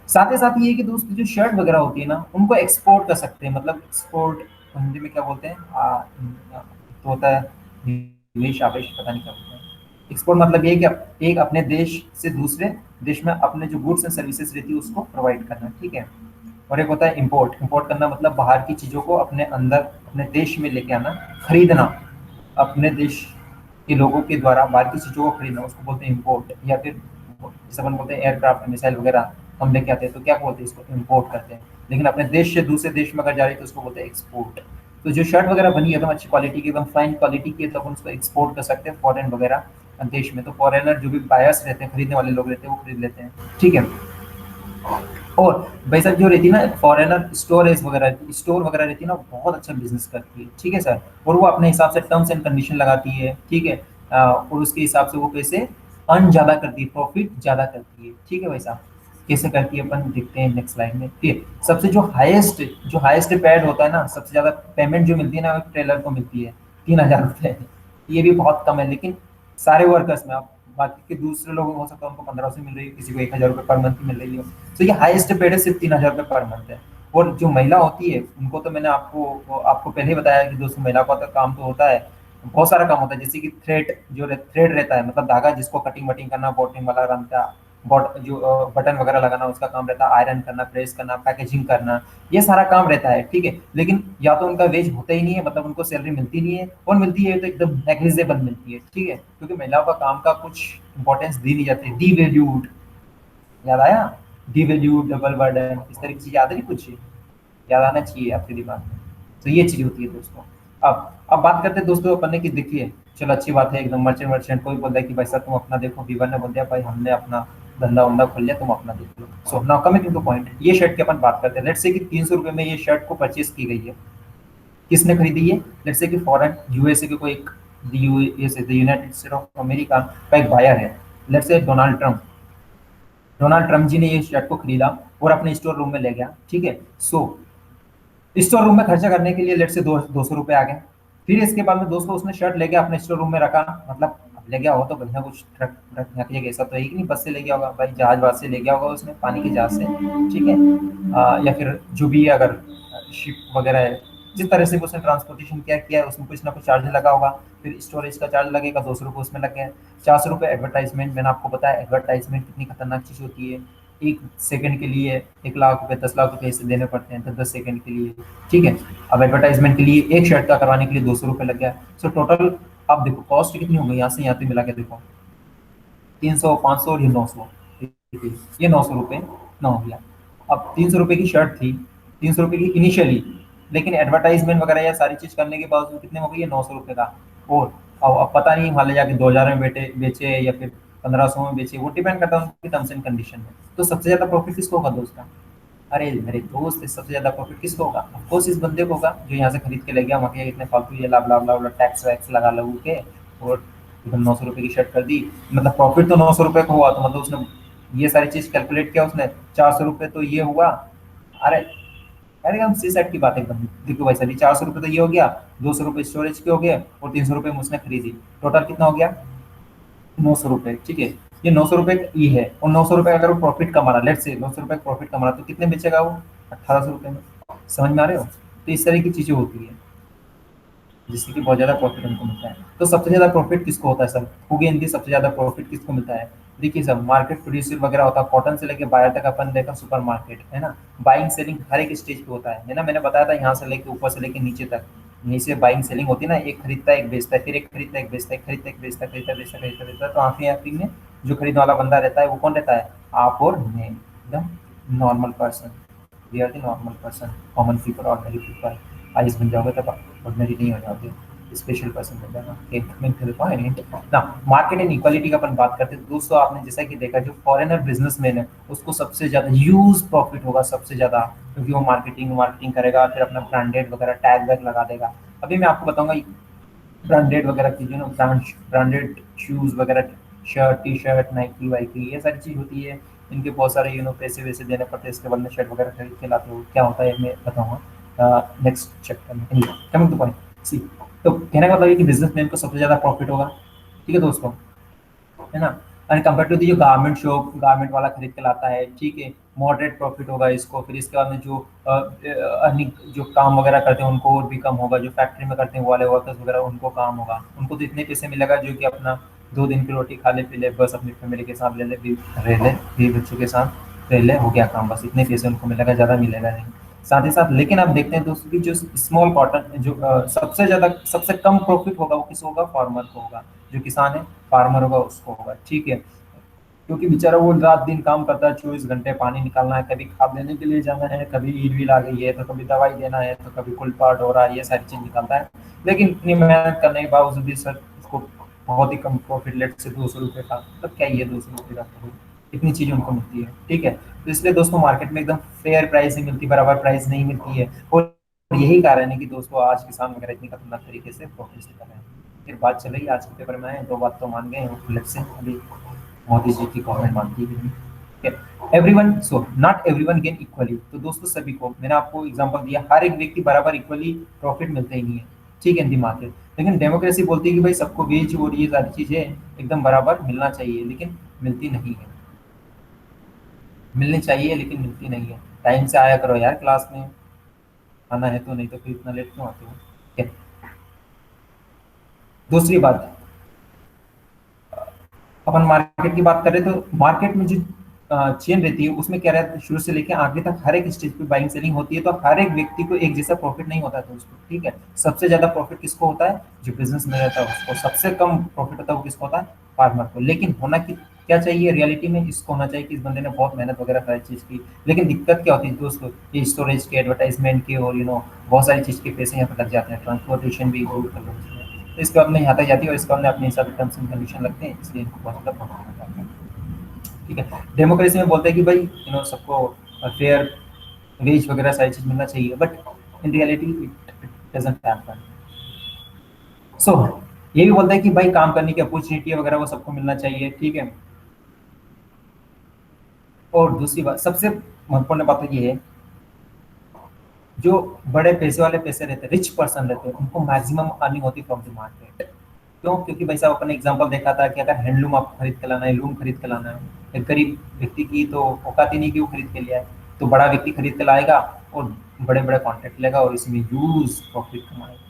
साथ ही साथ ये कि दोस्त, जो शर्ट वगैरह होती है ना, उनको एक्सपोर्ट कर सकते हैं, मतलब एक्सपोर्ट हिंदी में क्या बोलते हैं, तो होता है निवेश आवेश, पता नहीं क्या बोलते हैं। एक्सपोर्ट मतलब ये है कि एक अपने देश से दूसरे देश में अपने जो गुड्स एंड सर्विसेज रहती है उसको प्रोवाइड करना। ठीक है, और एक होता है इम्पोर्ट। इम्पोर्ट करना मतलब बाहर की चीज़ों को अपने अंदर, अपने देश में लेके आना, खरीदना, अपने देश के लोगों के द्वारा बाहर की चीज़ों को खरीदना, उसको बोलते हैं इम्पोर्ट। या फिर जैसे अपन बोलते हैं एयरक्राफ्ट मिसाइल वगैरह हम लेके आते हैं, तो क्या बोलते हैं, इसको इम्पोर्ट करते हैं। लेकिन अपने देश से दूसरे देश में अगर जा रही है तो उसको बोलते हैं एक्सपोर्ट। तो जो शर्ट वगैरह बनी है एकदम अच्छी क्वालिटी की, एकदम फाइन क्वालिटी की है, तो अपन उसको एक्सपोर्ट कर सकते हैं फॉरेन वगैरह देश में। तो फॉरेनर जो भी बायर्स रहते हैं, खरीदने वाले लोग रहते हैं, वो खरीद लेते हैं। ठीक है, और भाई साहब जो रहती है ना फॉरेनर स्टोरेज वगैरह, स्टोर वगैरह रहती है ना, बहुत अच्छा बिजनेस करती है। ठीक है सर, और वो अपने हिसाब से टर्म्स एंड कंडीशन लगाती है। ठीक है, और उसके हिसाब से वो पैसे अर्न ज़्यादा करती है, प्रॉफिट ज़्यादा करती है। ठीक है भाई साहब, कैसे करती है अपन देखते हैं नेक्स्ट स्लाइड में। ठीक है, सबसे जो हाईएस्ट पेड होता है ना, सबसे ज़्यादा पेमेंट जो मिलती है ना, टेलर को मिलती है 3000 रुपये। ये भी बहुत कम है, लेकिन सारे वर्कर्स में, आप बाकी के दूसरे लोगों को हो सकता है उनको 1500 मिल रही है, किसी को 1000 रुपये पर मंथ मिल रही है। तो ये हाईएस्ट पेड है, सिर्फ 3000 रुपये पर मंथ है। और जो महिला होती है उनको तो मैंने आपको पहले ही बताया कि दोस्तों, महिला का तो काम तो होता है, बहुत सारा काम होता है, जैसे कि थ्रेड रहता है, मतलब धागा जिसको कटिंग वटिंग करना, बॉटिंग वाला रहता है, जो बटन वगैरह लगाना उसका काम रहता है, आयरन करना, प्रेस करना, पैकेजिंग करना, ये सारा काम रहता है। ठीक है, लेकिन या तो उनका वेज होता ही नहीं है, मतलब उनको सैलरी मिलती नहीं है, और मिलती है तो एकदम नेग्लिजिबल मिलती है। ठीक है, क्योंकि महिलाओं का काम का कुछ इंपॉर्टेंस दी नहीं जाती, डी वैल्यूड, याद आया? डी वैल्यू, डबल बर्डन, इस तरह की चीज़ याद नहीं, कुछ याद आना चाहिए आपके दिमाग में। तो ये चीज़ होती है दोस्तों। अब बात करते हैं दोस्तों अपन ने कि देखिए, चलो अच्छी बात है एकदम, मर्चेंट वर्चेंट कोई बोलता है कि भाई सर तुम अपना देखो, वीवर ने बोल दिया भाई हमने अपना धंधा वंधा खोल लिया, तुम अपना देख लो। So now coming to the point, ये शर्ट की अपन बात करते हैं। लेट्स से कि 300 रुपये में ये शर्ट को परचेज की गई है, किसने खरीदी है? लेट्स से कि फॉरेन यूएसए के कोई एक, USA the United state of America का एक बायर है, लेट्स से डोनाल्ड ट्रम्प जी ने ये शर्ट को खरीदा और अपने स्टोर रूम में ले गया। ठीक है, सो स्टोर रूम में खर्चा करने के लिए लेट से 200 रुपये आ गए। फिर इसके बाद में दोस्तों उसने शर्ट ले गया अपने स्टोर रूम में रखा, मतलब अब ले गया हो तो बढ़िया कुछ ट्रक ट्रक रख लिया, ऐसा तो है कि नहीं बस से ले गया होगा भाई, जहाज वहाज से ले गया होगा उसने, पानी के जहाज से, ठीक है। या फिर जो भी है, अगर शिप वगैरह है, जिस तरह से भी उसने ट्रांसपोर्टेशन किया किया है, उसमें कुछ ना कुछ चार्ज लगा होगा। फिर स्टोरेज का चार्ज लगेगा, 200 रुपये उसमें लग गए। 400 रुपये एडवर्टाइजमेंट, मैंने आपको बताया एडवर्टाइजमेंट कितनी खतरनाक चीज़ होती है। 1 सेकंड के लिए 1 लाख रुपए 10 लाख रुपए ऐसे देने पड़ते हैं, 10 10 सेकंड के लिए, ठीक है। अब एडवर्टाइजमेंट के लिए एक शर्ट का करवाने के लिए 200 रुपये लग गया। सो टोटल आप देखो कॉस्ट कितनी हो गई, यहाँ से यहाँ पे मिला के देखो, 300 500 और ये 900, ये 900 रुपये ना हो गया। अब 300 रुपये की शर्ट थी, 300 रुपये की इनिशियली, लेकिन एडवर्टाइजमेंट वगैरह या सारी चीज़ करने के बावजूद कितने हो गई, ये 900 रुपये का। और अब पता नहीं मान ले जाके 2000 में बेचे या फिर 1500 में बेचे, वो डिपेंड करता है उनकी टर्म्स एंड कंडीशन में। तो सबसे ज़्यादा प्रॉफिट किसको होगा दोस्तों? अरे मेरे दोस्त, सबसे ज़्यादा प्रॉफिट किसको होगा? ऑफकोर्स इस बंदे को होगा जो यहाँ से खरीद के ले गया, वहाँ के इतने फालतू ये लाभ लाभ लाभ टैक्स वैक्स लगा लगू के, और एकदम 900 रुपये की शर्ट कर दी। मतलब प्रॉफिट तो 900 रुपये का हुआ, तो मतलब उसने ये सारी चीज़ कैलकुलेट किया उसने, 400 रुपये तो ये हुआ। अरे अरे हम सी सेट की बात है एकदम, देखो भाई साहब, 400 रुपये तो ये हो गया, 200 रुपये स्टोरेज के हो गए, और 300 रुपये में उसने खरीदी, टोटल कितना हो गया? 900 रुपये, ठीक है। ये 900 रुपये ई है, और 900 रुपये अगर वो प्रॉफिट कमा रहा, लेट से 900 रुपये प्रॉफिट कमा रहा, तो कितने बेचेगा वो? 1800 रुपये में। समझ में आ रहे हो? तो इस तरह की चीजें होती है जिससे कि बहुत ज्यादा प्रॉफिट उनको मिलता है। तो सबसे ज्यादा प्रॉफिट किसको होता है सर? हुगे हिंदी, सबसे ज्यादा प्रॉफिट किसको मिलता है? देखिए सर, मार्केट प्रोड्यूसर वगैरह होता है, कॉटन से लेके बायर तक अपन देखा, सुपर मार्केट है ना, बाइंग सेलिंग हर एक स्टेज पे होता है ना। मैंने बताया था यहाँ से लेके ऊपर से लेके नीचे तक, यहीं से बाइंग सेलिंग होती है ना, एक खरीदता है एक बेचता है, फिर एक खरीदता है एक बेचता है, खरीदता है एक बेचता है, खरीदता बेचता खरीदता बेचता। तो आखिरी आखिरी में जो खरीदने वाला बंदा रहता है वो कौन रहता है? आप और मैं, एकदम normal person. We are the normal person, common people, ordinary people. आइस बन जाओगे तब ऑर्डिनरी नहीं हो जाओगे, स्पेशल पर्सन बन जाना। कमिंग टू द पॉइंट ना, मार्केट एंड इक्वालिटी का अपन बात करते हैं दोस्तों। आपने जैसा कि देखा, जो फॉरेनर बिजनेसमैन है उसको सबसे ज्यादा ह्यूज प्रॉफिट होगा, सबसे ज्यादा, क्योंकि वो मार्केटिंग मार्केटिंग करेगा, फिर अपना ब्रांडेड वगैरह टैग वैग लगा देगा। अभी मैं आपको बताऊंगा ब्रांडेड वगैरह की, जो ब्रांडेड शूज वगैरह, शर्ट टी शर्ट नाइकी वाइकी, ये सारी चीज होती है। इनके बहुत सारे पैसे वैसे देने पड़ते हैं, इसके बाद में शर्ट वगैरह खरीद के लाते हो, क्या होता है मैं बताऊंगा नेक्स्ट चैप्टर में। कमिंग टू पॉइंट सी, तो कहने का मतलब ये कि बिजनेसमैन को सबसे ज्यादा प्रॉफिट होगा, ठीक है दोस्तों, है ना। एंड कम्पेयर टू जो गारमेंट शॉप, गारमेंट वाला खरीद के लाता है, ठीक है, मॉडरेट प्रॉफिट होगा इसको। फिर इसके बाद में जो अर्निंग, जो काम वगैरह करते हैं उनको और भी कम होगा, जो फैक्ट्री में करते हैं वो वाले वर्कर्स वगैरह उनको काम होगा, उनको तो इतने पैसे मिलेगा जो कि अपना 2 दिन की रोटी खा ले पी ले, बस अपनी फैमिली के साथ ले ले, रह ले, भी बच्चों के साथ रह ले, हो गया काम, बस इतने पैसे उनको मिलेगा, ज़्यादा मिलेगा नहीं। साथ ही साथ लेकिन आप देखते हैं दोस्तों कि जो स्मॉल कॉटन, जो सबसे ज़्यादा सबसे कम प्रॉफिट होगा वो किस होगा? फार्मर को होगा, जो किसान है, फार्मर होगा उसको होगा, ठीक है। क्योंकि बेचारा वो रात दिन काम करता है, 24 घंटे पानी निकालना है, कभी खाद लेने के लिए जाना है, कभी ईद भी आ गई है तो कभी दवाई देना है, तो कभी कुल पार्ट हो रहा है, ये सारी चीज निकालता है। लेकिन इतनी मेहनत करने के बावजूद भी सर उसको बहुत ही कम प्रॉफिट, लेट से 200 रुपये का, मतलब क्या ही है 200 रुपये का, तो इतनी चीजें उनको मिलती है, ठीक है। तो इसलिए दोस्तों मार्केट में एकदम फेयर प्राइस नहीं मिलती, बराबर प्राइस नहीं मिलती है, और यही कारण है कि दोस्तों आज किसान वगैरह इतनी खतरनाक तरीके से प्रॉफिट कर रहे हैं। फिर बात चल रही आज के पेपर में आए, 2 बात तो मान गए, लेट से अभी मोदी जी की गवर्नमेंट मानती भी नहीं। Everyone, so not everyone gain equally, तो दोस्तों सभी को, मैंने आपको एग्जांपल दिया, हर एक व्यक्ति बराबर इक्वली प्रॉफिट मिलता ही नहीं है, ठीक है, इन दी मार्केट। लेकिन डेमोक्रेसी बोलती है कि भाई सबको वेज और ये सारी चीजें एकदम बराबर मिलना चाहिए, लेकिन मिलती नहीं है। मिलनी चाहिए लेकिन मिलती नहीं है। टाइम से आया करो यार क्लास में, आना है तो, नहीं तो फिर इतना लेट क्यों आते हो? ठीक है। दूसरी बात, अपन मार्केट की बात करें तो मार्केट में जो चेन रहती है उसमें क्या रहता है, शुरू से लेकर आगे तक हर एक स्टेज पे बाइंग सेलिंग होती है, तो हर एक व्यक्ति को एक जैसा प्रॉफिट नहीं होता है दोस्तों, ठीक है। सबसे ज्यादा प्रॉफिट किसको होता है? जो बिजनेस में रहता है उसको। सबसे कम प्रॉफिट होता है वो किसको होता है? फार्मर को। लेकिन होना कि क्या चाहिए रियलिटी में? इसको होना चाहिए कि इस बंदे ने बहुत मेहनत वगैरह हर चीज की, लेकिन दिक्कत क्या होती है दोस्तों, ये स्टोरेज के, एडवर्टाइजमेंट के, और बहुत सारी चीज के पैसे यहाँ पे लग जाते हैं, ट्रांसपोर्टेशन भी इंक्लूड कर लो उसमें। तो इसके बाद में यहाँ तक जाती है, और इसके बाद में अपने हिसाब से टर्म्स एंड कंडीशन लगते हैं, इसलिए इनको बहुत ज़्यादा प्रॉफिट हो जाता है, ठीक है। डेमोक्रेसी में बोलते हैं कि भाई सबको फेयर वेज वगैरह सारी चीज मिलना चाहिए, but in reality it doesn't happen. So ये भी बोलते हैं कि भाई काम करने की अपॉर्चुनिटी वगैरह वो सबको मिलना चाहिए, ठीक है। और दूसरी बात, सबसे महत्वपूर्ण बात तो ये है, जो बड़े पैसे वाले पैसे रहते हैं, रिच पर्सन रहते हैं, उनको मैक्सिमम अर्निंग होती है फ्रॉम द मार्केट। क्यों? क्योंकि भाई साहब अपने एग्जांपल देखा था कि अगर हैंडलूम आपको खरीद के लाना है, लूम खरीद के लाना है, एक गरीब व्यक्ति की तो औकात ही नहीं कि वो खरीद के ले आए, तो बड़ा व्यक्ति खरीद के लाएगा और बड़े बड़े कॉन्ट्रैक्ट लेगा और इसमें यूज प्रॉफिट कमाएगा।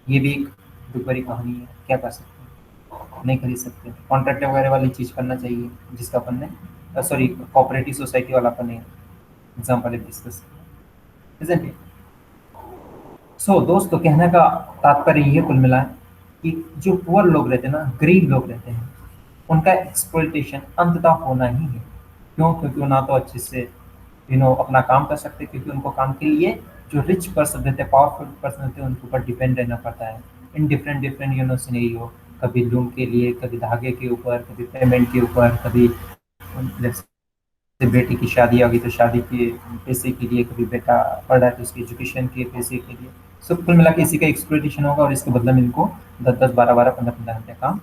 ये भी एक दुख भरी कहानी है, क्या कर सकते हैं, नहीं खरीद सकते। कॉन्ट्रैक्ट वगैरह वाली चीज़ करना चाहिए जिसका अपन ने, सॉरी, कोऑपरेटिव सोसाइटी वाला अपन ने एग्जाम्पल डिस्कस किया, इजंट इट? सो दोस्तों, कहने का तात्पर्य ये कुल मिला है कि जो पुअर लोग रहते हैं ना, गरीब लोग रहते हैं, उनका एक्सप्लॉइटेशन अंततः होना ही है। क्यों? क्योंकि वो ना तो अच्छे से अपना काम कर सकते, क्योंकि उनको काम के लिए जो रिच पर्सन रहते हैं, पावरफुल पर्सन रहते हैं, उनके ऊपर डिपेंड रहना पड़ता है इन डिफरेंट डिफरेंट सिनेरियो। कभी लूम के लिए, कभी धागे के ऊपर, कभी पेमेंट के ऊपर, कभी जैसे बेटी की शादी आ गई तो शादी के पैसे के लिए, कभी बेटा पढ़ रहा है तो उसकी एजुकेशन के पैसे के लिए। सब कुल मिला के इसी का एक्सप्लॉइटेशन होगा और इसके बदले में इनको 10-10, 12-12, 15-15 घंटे काम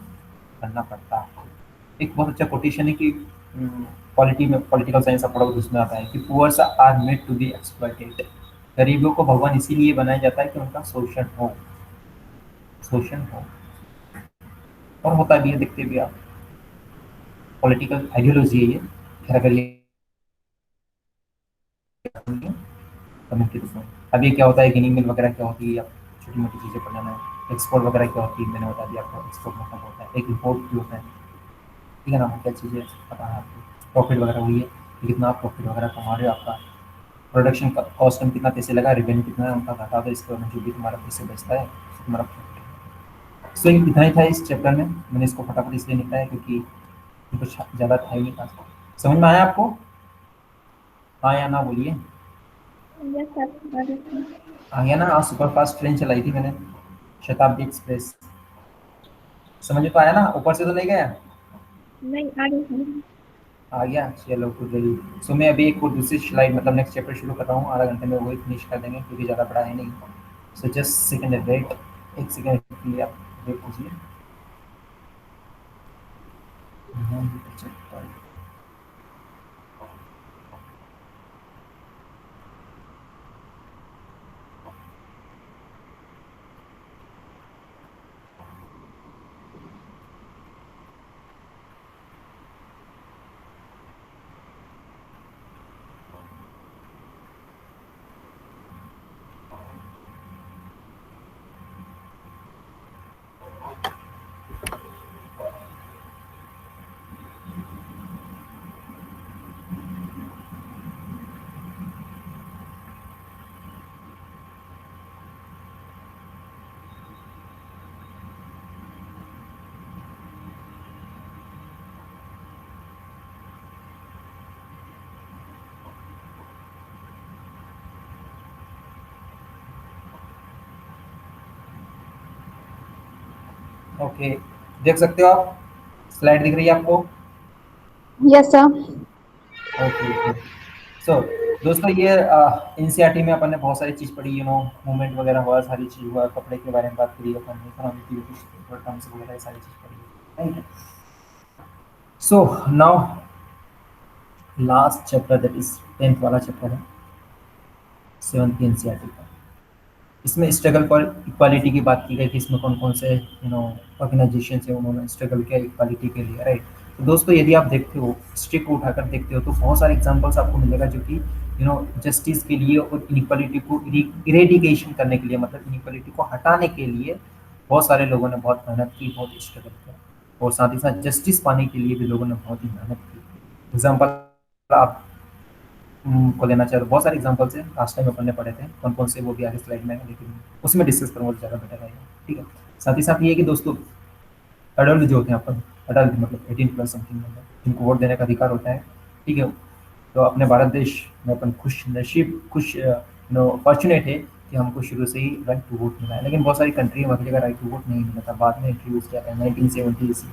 करना पड़ता है। एक बहुत अच्छा कोटेशन है कि पॉलिटी में, पॉलिटिकल साइंस आप पढ़ोगे तो उसमें आता है कि poors are made to be exploited. गरीबों को भगवान इसीलिए बनाया जाता है कि उनका शोषण हो, शोषण हो। और होता भी है, देखते भी आप, पॉलिटिकल आइडियोलॉजी है ये। खैर अगर ये कमेंट के रूप में, अभी क्या होता है, गिनिंग मिल वगैरह क्या होती है, आप छोटी मोटी चीज़ें पढ़ लेना है। एक्सपोर्ट वगैरह क्या होती है, मैंने बता दिया आपको। एक्सपोर्ट मतलब होता है एक इम्पोर्ट भी होता है, ठीक है ना? क्या चीज़ें पता है आपको, प्रॉफिट वगैरह हुई है कि कितना आप प्रॉफिट वगैरह कमा रहे हो, आपका प्रोडक्शन का कॉस्ट में कितना पैसे लगा, रेवेन्यू कितना है, उनका घटा दो, इसके बाद जो भी तुम्हारा पैसे बचता है तुम्हारा प्रॉफिट है। सो इतना ही था इस चैप्टर में। मैंने इसको फटाफट इसलिए निपटाया क्योंकि कुछ ज़्यादा था ही नहीं खास। समझ में आया आपको? हाँ या ना बोलिए। Yes sir. आ गया ना? आज सुपर फास्ट ट्रेन चलाई थी मैंने, शताब्दी एक्सप्रेस। समझ में तो आया ना? ऊपर से तो नहीं गया? नहीं आ रही है। आ गया, चलो गुड वेरी। सो मैं अभी एक और दूसरी स्लाइड, मतलब नेक्स्ट चैप्टर शुरू कर रहा हूँ, आधा घंटे में वही फिनिश कर देंगे क्योंकि ज़्यादा बड़ा है नहीं। सो जस्ट सेकंड वेट, एक सेकंड के लिए आप वेट कीजिए। ओके, देख सकते हो आप? स्लाइड दिख रही है आपको? Yes sir. Okay good. So दोस्तों, ये एनसीईआरटी में अपन ने बहुत सारी चीज़ पढ़ी, मूवमेंट वगैरह हुआ, सारी चीज़ हुआ, कपड़े के बारे में बात करी अपन ने, इकोनॉमिक की कुछ टर्म्स वगैरह, ये सारी चीज़ पढ़ी है, right? So now last chapter, that is 10th वाला चैप्टर है, 7th की एनसीईआरटी का। इसमें स्ट्रगल फॉर इक्वालिटी की बात की गई कि इसमें कौन कौन से ऑर्गेनाइजेशन है, उन्होंने स्ट्रगल किया इक्वालिटी के लिए, राइट? तो दोस्तों, यदि आप देखते हो, हिस्ट्री को उठाकर देखते हो, तो बहुत सारे एग्जांपल्स आपको मिलेगा जो कि जस्टिस के लिए और इनइक्वालिटी को इरेडिकेशन करने के लिए, मतलब इनइक्वालिटी को हटाने के लिए बहुत सारे लोगों ने बहुत मेहनत की, बहुत स्ट्रगल किया, और साथ ही साथ जस्टिस पाने के लिए भी लोगों ने बहुत ही मेहनत की। एग्जाम्पल आप को लेना चाहिए, तो बहुत सारे एग्जांपल्स हैं, लास्ट टाइम अपन ने पढ़े थे कौन कौन से, वो भी आगे स्लाइड में है, लेकिन उसमें डिस्कस करूँगा तो ज़्यादा बेटर रहेगा, ठीक है? साथ ही साथ ये है कि दोस्तों, अडल्ट जो होते हैं अपन, अडल्ट मतलब 18+ समथिंग, मतलब जिनको वोट देने का अधिकार होता है, ठीक है? तो अपने भारत देश में अपन खुश नसीब, खुश फॉर्चुनेट है कि हमको शुरू से ही राइट टू वोट मिला है। लेकिन बहुत सारी कंट्री में जगह राइट टू वोट नहीं मिला था, बाद में इंट्रोड्यूस किया था 1970s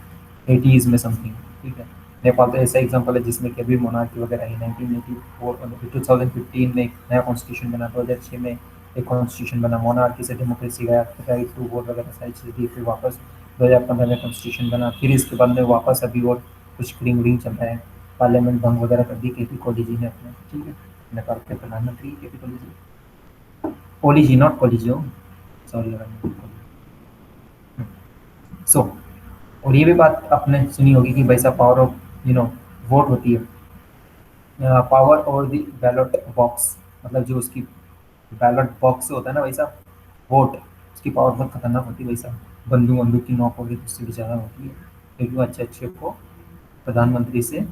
80s में समथिंग, ठीक है? नेपाल तो ऐसा एग्जाम्पल है जिसमें कि अभी मोनार्की वगैरह है। 1984 2015 में एक नया कॉन्स्टिट्यूशन बना, 2006 में एक कॉन्स्टिट्यूशन बना, मोनार्की से डेमोक्रेसी गया, राइट टू वोट वगैरह सारी चीज़ें थी, फिर वापस 2015 में कॉन्स्टिट्यूशन बना, फिर इसके बाद में वापस अभी और कुछ क्रिंग विंग चल रहा है, पार्लियामेंट भंग वगैरह कर दी केपी कोहली जी ने अपने, ठीक है? नेपाल के प्रधानमंत्री केपी कोहली जी। कोलिजी नॉट कोलिजियो, सॉरी। सो और ये भी बात आपने सुनी होगी कि भाई साहब पावर ऑफ वोट होती है, power over the ballot box, मतलब जो उसकी बैलेट बॉक्स होता है ना भाई साहब, वोट, उसकी पावर बहुत खतरनाक होती है भाई साहब, बंदूक बंदूक की नौक होगी उससे भी ज़्यादा होती है, क्योंकि वो अच्छे अच्छे को प्रधानमंत्री से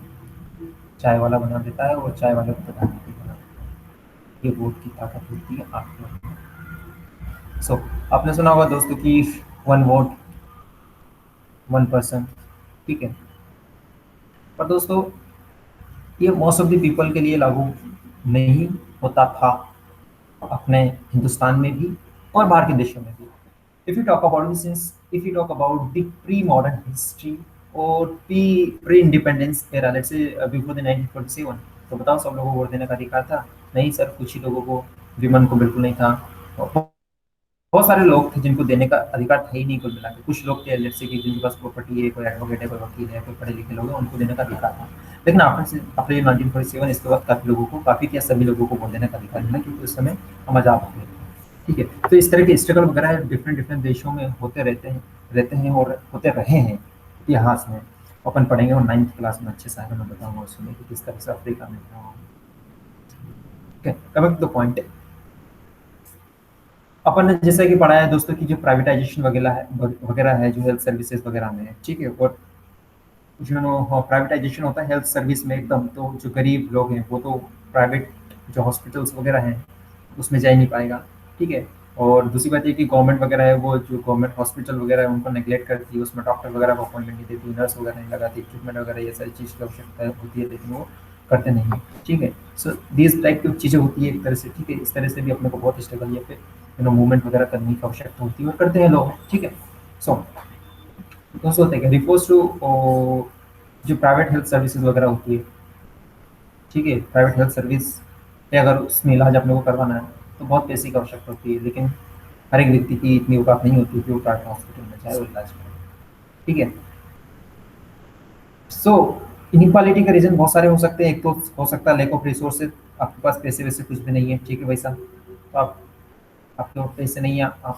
चाय वाला बना देता है और चाय वाले को प्रधानमंत्री बना देता है। ये वोट की ताकत होती है आपको। सो आपने सुना होगा दोस्तों कि वन वोट वन पर्सन, ठीक है। पर दोस्तों ये मोस्ट ऑफ द पीपल के लिए लागू नहीं होता था, अपने हिंदुस्तान में भी और बाहर के देशों में भी। If you talk about this, if you talk about the pre modern history और pre independence era, let's say before the 1947, तो बताओ सब लोगों को वोट देने का अधिकार था? नहीं सर, कुछ ही लोगों को, विमन को बिल्कुल नहीं था। और बहुत सारे लोग थे जिनको देने का अधिकार था ही नहीं कुल मिला के। कुछ लोग थे जैसे कि जिनके पास प्रॉपर्टी है, कोई एडवोकेट है, कोई वकील है, कोई पढ़े लिखे लोग हैं, उनको देने का अधिकार था। लेकिन आफ्टर 1947 इसके बाद काफ़ी लोगों को, काफ़ी क्या सभी लोगों को वोट देने का अधिकार मिला, क्योंकि उस समय हम आज़ाद हो गए थे। ठीक है, तो इस तरह के स्ट्रगल वगैरह डिफरेंट डिफरेंट देशों में होते रहते हैं और होते रहे हैं इतिहास में। अपन पढ़ेंगे और 9th क्लास में अच्छे से आगे मैं बताऊंगा उसमें कि किस तरह से अफ्रीका में था। कमिंग टू द पॉइंट, अपन ने जैसा कि पढ़ा है दोस्तों की जो प्राइवेटाइजेशन वगैरह है जो हेल्थ सर्विसेज वगैरह में है, ठीक है। और जो प्राइवेटाइजेशन होता है हेल्थ सर्विस में एकदम, तो जो गरीब लोग हैं वो तो प्राइवेट जो हॉस्पिटल्स वगैरह हैं उसमें जा ही नहीं पाएगा, ठीक है। और दूसरी बात ये कि गवर्नमेंट वगैरह है वो जो गवर्नमेंट हॉस्पिटल वगैरह है उनको नेग्लेक्ट करती है, उसमें डॉक्टर वगैरह को अपॉइंटमेंट नहीं देती, नर्स वगैरह नहीं लगाती, इक्विपमेंट वगैरह ये सारी चीज़ की आवश्यकता होती है, लेकिन वो करते नहीं हैं, ठीक है। सो दिस टाइप की चीज़ें होती है एक तरह से, ठीक है। इस तरह से भी अपने को बहुत स्ट्रगल या फिर मूवमेंट वगैरह करने की आवश्यकता होती है, वो करते हैं लोग, ठीक है। सो दोस्तों होता है रिपोर्ट्स टू जो प्राइवेट हेल्थ सर्विसेज वगैरह होती है, ठीक है। प्राइवेट हेल्थ सर्विस पे अगर उसमें इलाज अपने को करवाना है तो बहुत पैसे की आवश्यकता होती है, लेकिन हर एक व्यक्ति की इतनी औकात नहीं होती कि वो प्राइवेट हॉस्पिटल में जाए और इलाज कराए, ठीक है। सो इनक्वालिटी का रीजन बहुत सारे हो सकते हैं। एक तो हो सकता है लैक ऑफ रिसोर्सेज, आपके पास पैसे वैसे कुछ भी नहीं है, ठीक है भाई साहब, तो आपके पास पैसे नहीं है, आप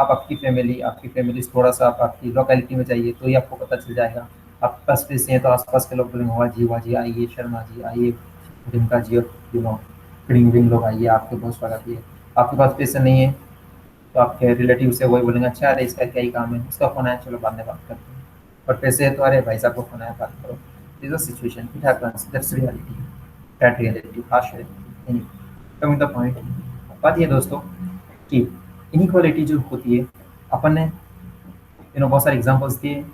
आपकी फैमिली थोड़ा सा आपकी लोकेलिटी में जाइए तो ही आपको पता चल जाएगा। आपके पास पैसे हैं तो आसपास के लोग बोलेंगे वाह जी आइए, शर्मा जी आइए, रिंका जी और किडिंग विंग लोग आइए, आपके बहुत स्वागत है। आपके पास पैसे नहीं है तो आपके रिलेटिव से वही बोलेंगे अच्छा अरे इसका क्या ही काम है, उसका फोन आया चलो बाद में बात करते हैं। और पैसे है तो अरे भाई साहब को फोन आया बात करो। This is situation, it happens, that's reality, that reality harsh reality. Coming the point, बात ये दोस्तों कि इनइक्वालिटी जो होती है, अपन ने बहुत सारे एग्जांपल्स दिए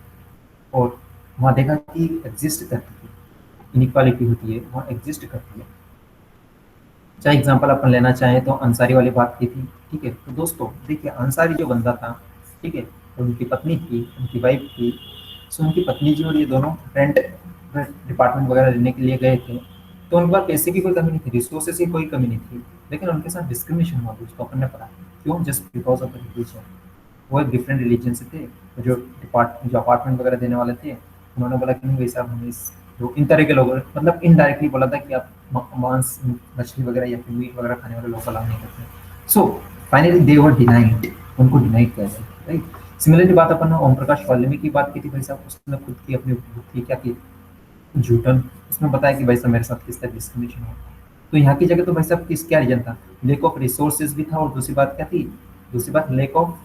और वहाँ देखा कि एग्जिस्ट करती है, इनइक्वालिटी होती है वहाँ एग्जिस्ट करती है। चाहे एग्जांपल अपन लेना चाहें तो अंसारी वाली बात की थी, ठीक है। तो दोस्तों देखिए अंसारी जो बंदा था, ठीक है, तो उनकी पत्नी थी, उनकी वाइफ थी। सो उनकी पत्नी जी और ये दोनों रेंट डिपार्टमेंट वगैरह लेने के लिए गए थे, तो उनके पास पैसे की कोई कमी नहीं थी, रिसोर्सेज की कोई कमी नहीं थी, लेकिन उनके साथ डिस्क्रिमिनेशन हुआ दोस्तों, अपन ने पढ़ा। क्यों? Just because of the religion. वो एक डिफरेंट रिलीजन से थे। तो जो अपार्टमेंट वगैरह देने वाले थे उन्होंने बोला कि नहीं भाई साहब हमें इस जो इन तरह के लोग, मतलब इनडायरेक्टली बोला था कि आप मांस मछली वगैरह या फिर मीट वगैरह खाने वाले लोग अलाउ नहीं करते। So finally they were denied, उनको डिनाइड किया गया, राइट। सिमिलरली बात अपन ओम प्रकाश वाल्मीकि की बात की थी भाई साहब, उसने खुद की अपनी बुक की क्या की जूटन, उसमें बताया कि भाई साहब मेरे साथ किस तरह डिस्क्रिमिनेशन हुआ। तो यहाँ की जगह तो भाई साहब किस क्या रीजन था, लेक ऑफ रिसोर्सेज भी था, और दूसरी बात क्या थी, दूसरी बात लेक ऑफ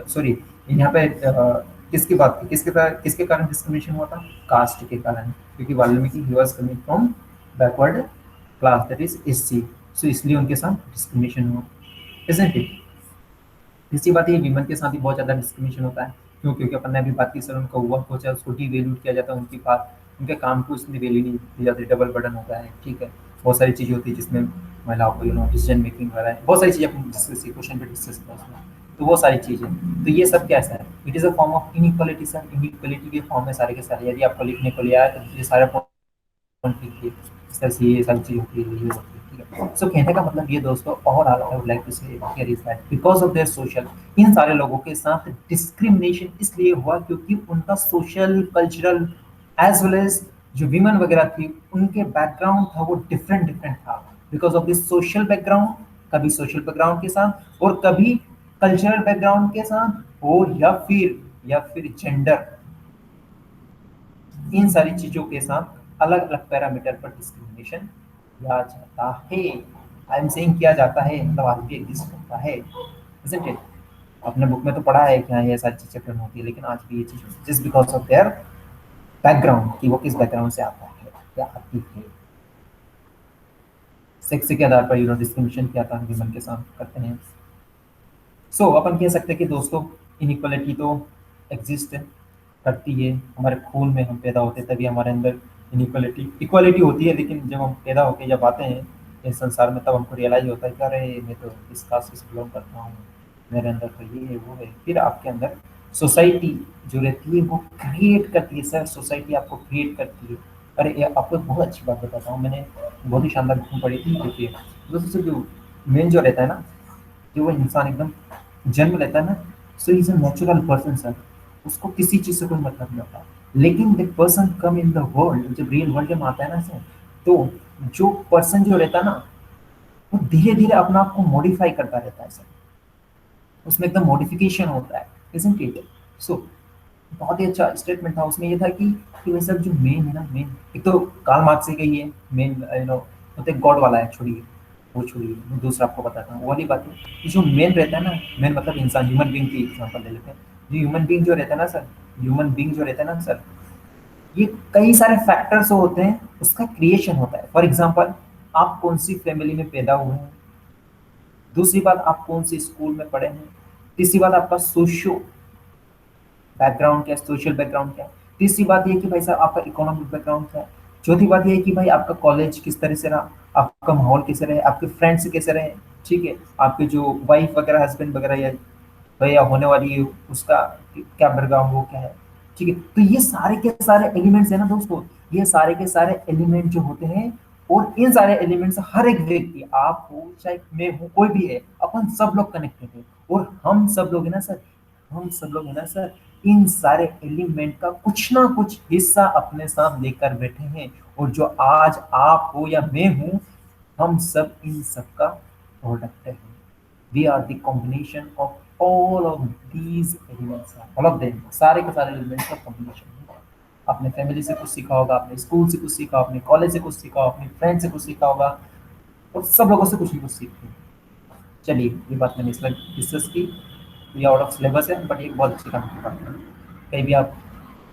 सॉरी यहाँ पे किसकी बात थी, किसके कारण डिस्क्रिमिनेशन हुआ था, कास्ट के कारण, क्योंकि वाल्मीकि ही was coming from backward class, that is SC. So इसलिए उनके साथ डिस्क्रिमिनेशन हुआ, इजंट इट। तीसरी बात ये विमेन के साथ ही बहुत ज़्यादा डिस्क्रिमिनेशन होता है। क्यों? क्योंकि अपन ने अभी बात की सर उनका हुआ पहुंचा उसको डीवैल्यूड किया जाता है, उनकी बात उनके काम को इतनी वैल्यू नहीं दी जाती, डबल बर्डन होता है, ठीक है। बहुत सारी चीज़ें होती है जिसमें महिलाओं को डिसीजन मेकिंग वगैरह है, बहुत सारी चीज़ें अपन डिस्कस क्वेश्चन पे डिस्कस किया उसमें, तो वो सारी चीज़ें, तो ये सब कैसा है, it is a form of inequality sir, inequality के फॉर्म है सारे के सारे। यदि आपको लिखने को लिया है तो ये सारे कॉन्फ्लिक्ट की इस तरह से ये सारी चीज़ होती है, ये होती है, ठीक है। सो कहने का मतलब ये दोस्तों, और I would like to say here is that because of their social, इन सारे लोगों के साथ डिस्क्रिमिनेशन इसलिए हुआ क्योंकि उनका social cultural as well as जो विमेन वगैरह थी उनके बैकग्राउंड था वो डिफरेंट डिफरेंट था। Because of this social background कभी सोशल बैकग्राउंड के साथ और कभी कल्चरल बैकग्राउंड के साथ, और या फिर जेंडर, इन सारी चीजों के साथ अलग अलग पैरामीटर पर डिस्क्रिमिनेशन किया जाता है। आई एम सेइंग किया जाता है, मतलब आज भी एग्जिस्ट करता है, isn't it? आपने बुक में तो पढ़ा है कि हाँ ये सारी चीजें प्रॉब्लम होती है, लेकिन आज भी ये चीज just because of there background, कि वो किस बैकग्राउंड से आता है या आती है। सेक्स के आधार पर डिस्क्रिमिनेशन किया था ह्यूमन के साथ करते हैं। अपन कह सकते हैं कि दोस्तों इनइक्वालिटी तो एग्जिस्ट करती है, हमारे खून में हम पैदा होते हैं तभी हमारे अंदर इनइक्वालिटी इक्वालिटी होती है, लेकिन जब हम पैदा होकर जब आते हैं इस संसार में तब हमको रियलाइज होता है कि अरे मैं तो इस कास्ट से बिलोंग करता हूँ, मेरे अंदर तो ये है वो है। फिर आपके अंदर सोसाइटी जो रहती है वो क्रिएट करती है सर, सोसाइटी आपको क्रिएट करती है। अरे आपको एक बहुत अच्छी बात बताता हूँ, मैंने बहुत ही शानदार बुक पढ़ी थी। देखिए दोस्तों, जो मेन जो रहता है ना, जो वो इंसान एकदम जन्म लेता है ना, so is a natural person sir, उसको किसी चीज से कोई मतलब नहीं होता। लेकिन the person come in the world, जब रियल वर्ल्ड में आता है ना सर, तो जो पर्सन जो रहता है ना, वो धीरे धीरे अपना आप को मॉडिफाई करता रहता है सर, उसमें एकदम मॉडिफिकेशन होता है, isn't it? सो बहुत ही अच्छा स्टेटमेंट था उसमें, ये था कि वैसे जो मेन है ना, मेन एक तो कार्ल मार्क्स से गई है मेन, तो गॉड वाला है, छोड़िए वो, छोड़िए मैं दूसरा आपको बताता हूँ वो वाली बात है कि जो मेन रहता है ना, मेन मतलब इंसान, ह्यूमन बींग की एग्जाम्पल ले लेते हैं। जो ह्यूमन बींग जो रहता है ना सर, ह्यूमन बींग जो रहता है ना सर, ये कई सारे फैक्टर्स होते हैं, उसका क्रिएशन होता है। फॉर एग्जाम्पल, आप कौन सी फैमिली में पैदा हुए हैं, दूसरी बात आप कौन सी स्कूल में पढ़े हैं, तीसरी बात आपका सोशो बैकग्राउंड क्या है, सोशल बैकग्राउंड क्या है, तीसरी बात ये कि भाई साहब आपका इकोनॉमिक बैकग्राउंड क्या है, चौथी बात ये है कि भाई आपका कॉलेज किस तरह से रहा, आपका माहौल कैसे रहे, आपके फ्रेंड्स कैसे रहे, ठीक है, आपके जो वाइफ वगैरह हस्बैंड वगैरह या भैया होने वाली है उसका क्या बैकग्राउंड वो क्या है, ठीक है। तो ये सारे के सारे एलिमेंट्स है ना दोस्तों, ये सारे के सारे एलिमेंट जो होते हैं, और इन सारे एलिमेंट से हर एक व्यक्ति, आप हो चाहे मैं हूँ कोई भी है, अपन सब लोग कनेक्टेड है। और हम सब लोग है ना सर, हम सब लोग है ना सर, इन सारे एलिमेंट का कुछ ना कुछ हिस्सा अपने साथ लेकर बैठे हैं। और जो आज आप हो या मैं हूं, हम सब इन सब का प्रोडक्ट है। We are the combination of all of these elements, all of them, सारे के सारे एलिमेंट्स का कॉम्बिनेशन है। अपने फैमिली से कुछ सीखा होगा, अपने स्कूल से कुछ सीखा, अपने कॉलेज से कुछ सीखा, अपने फ्रेंड से कुछ सीखा होगा, और सब लोगों से कुछ ना कुछ सीखते हैं। चलिए ये बात मैंने इसमें डिस्कस की, ये आउट ऑफ सिलेबस है, बट ये बहुत अच्छी काम की बात है। कहीं भी आप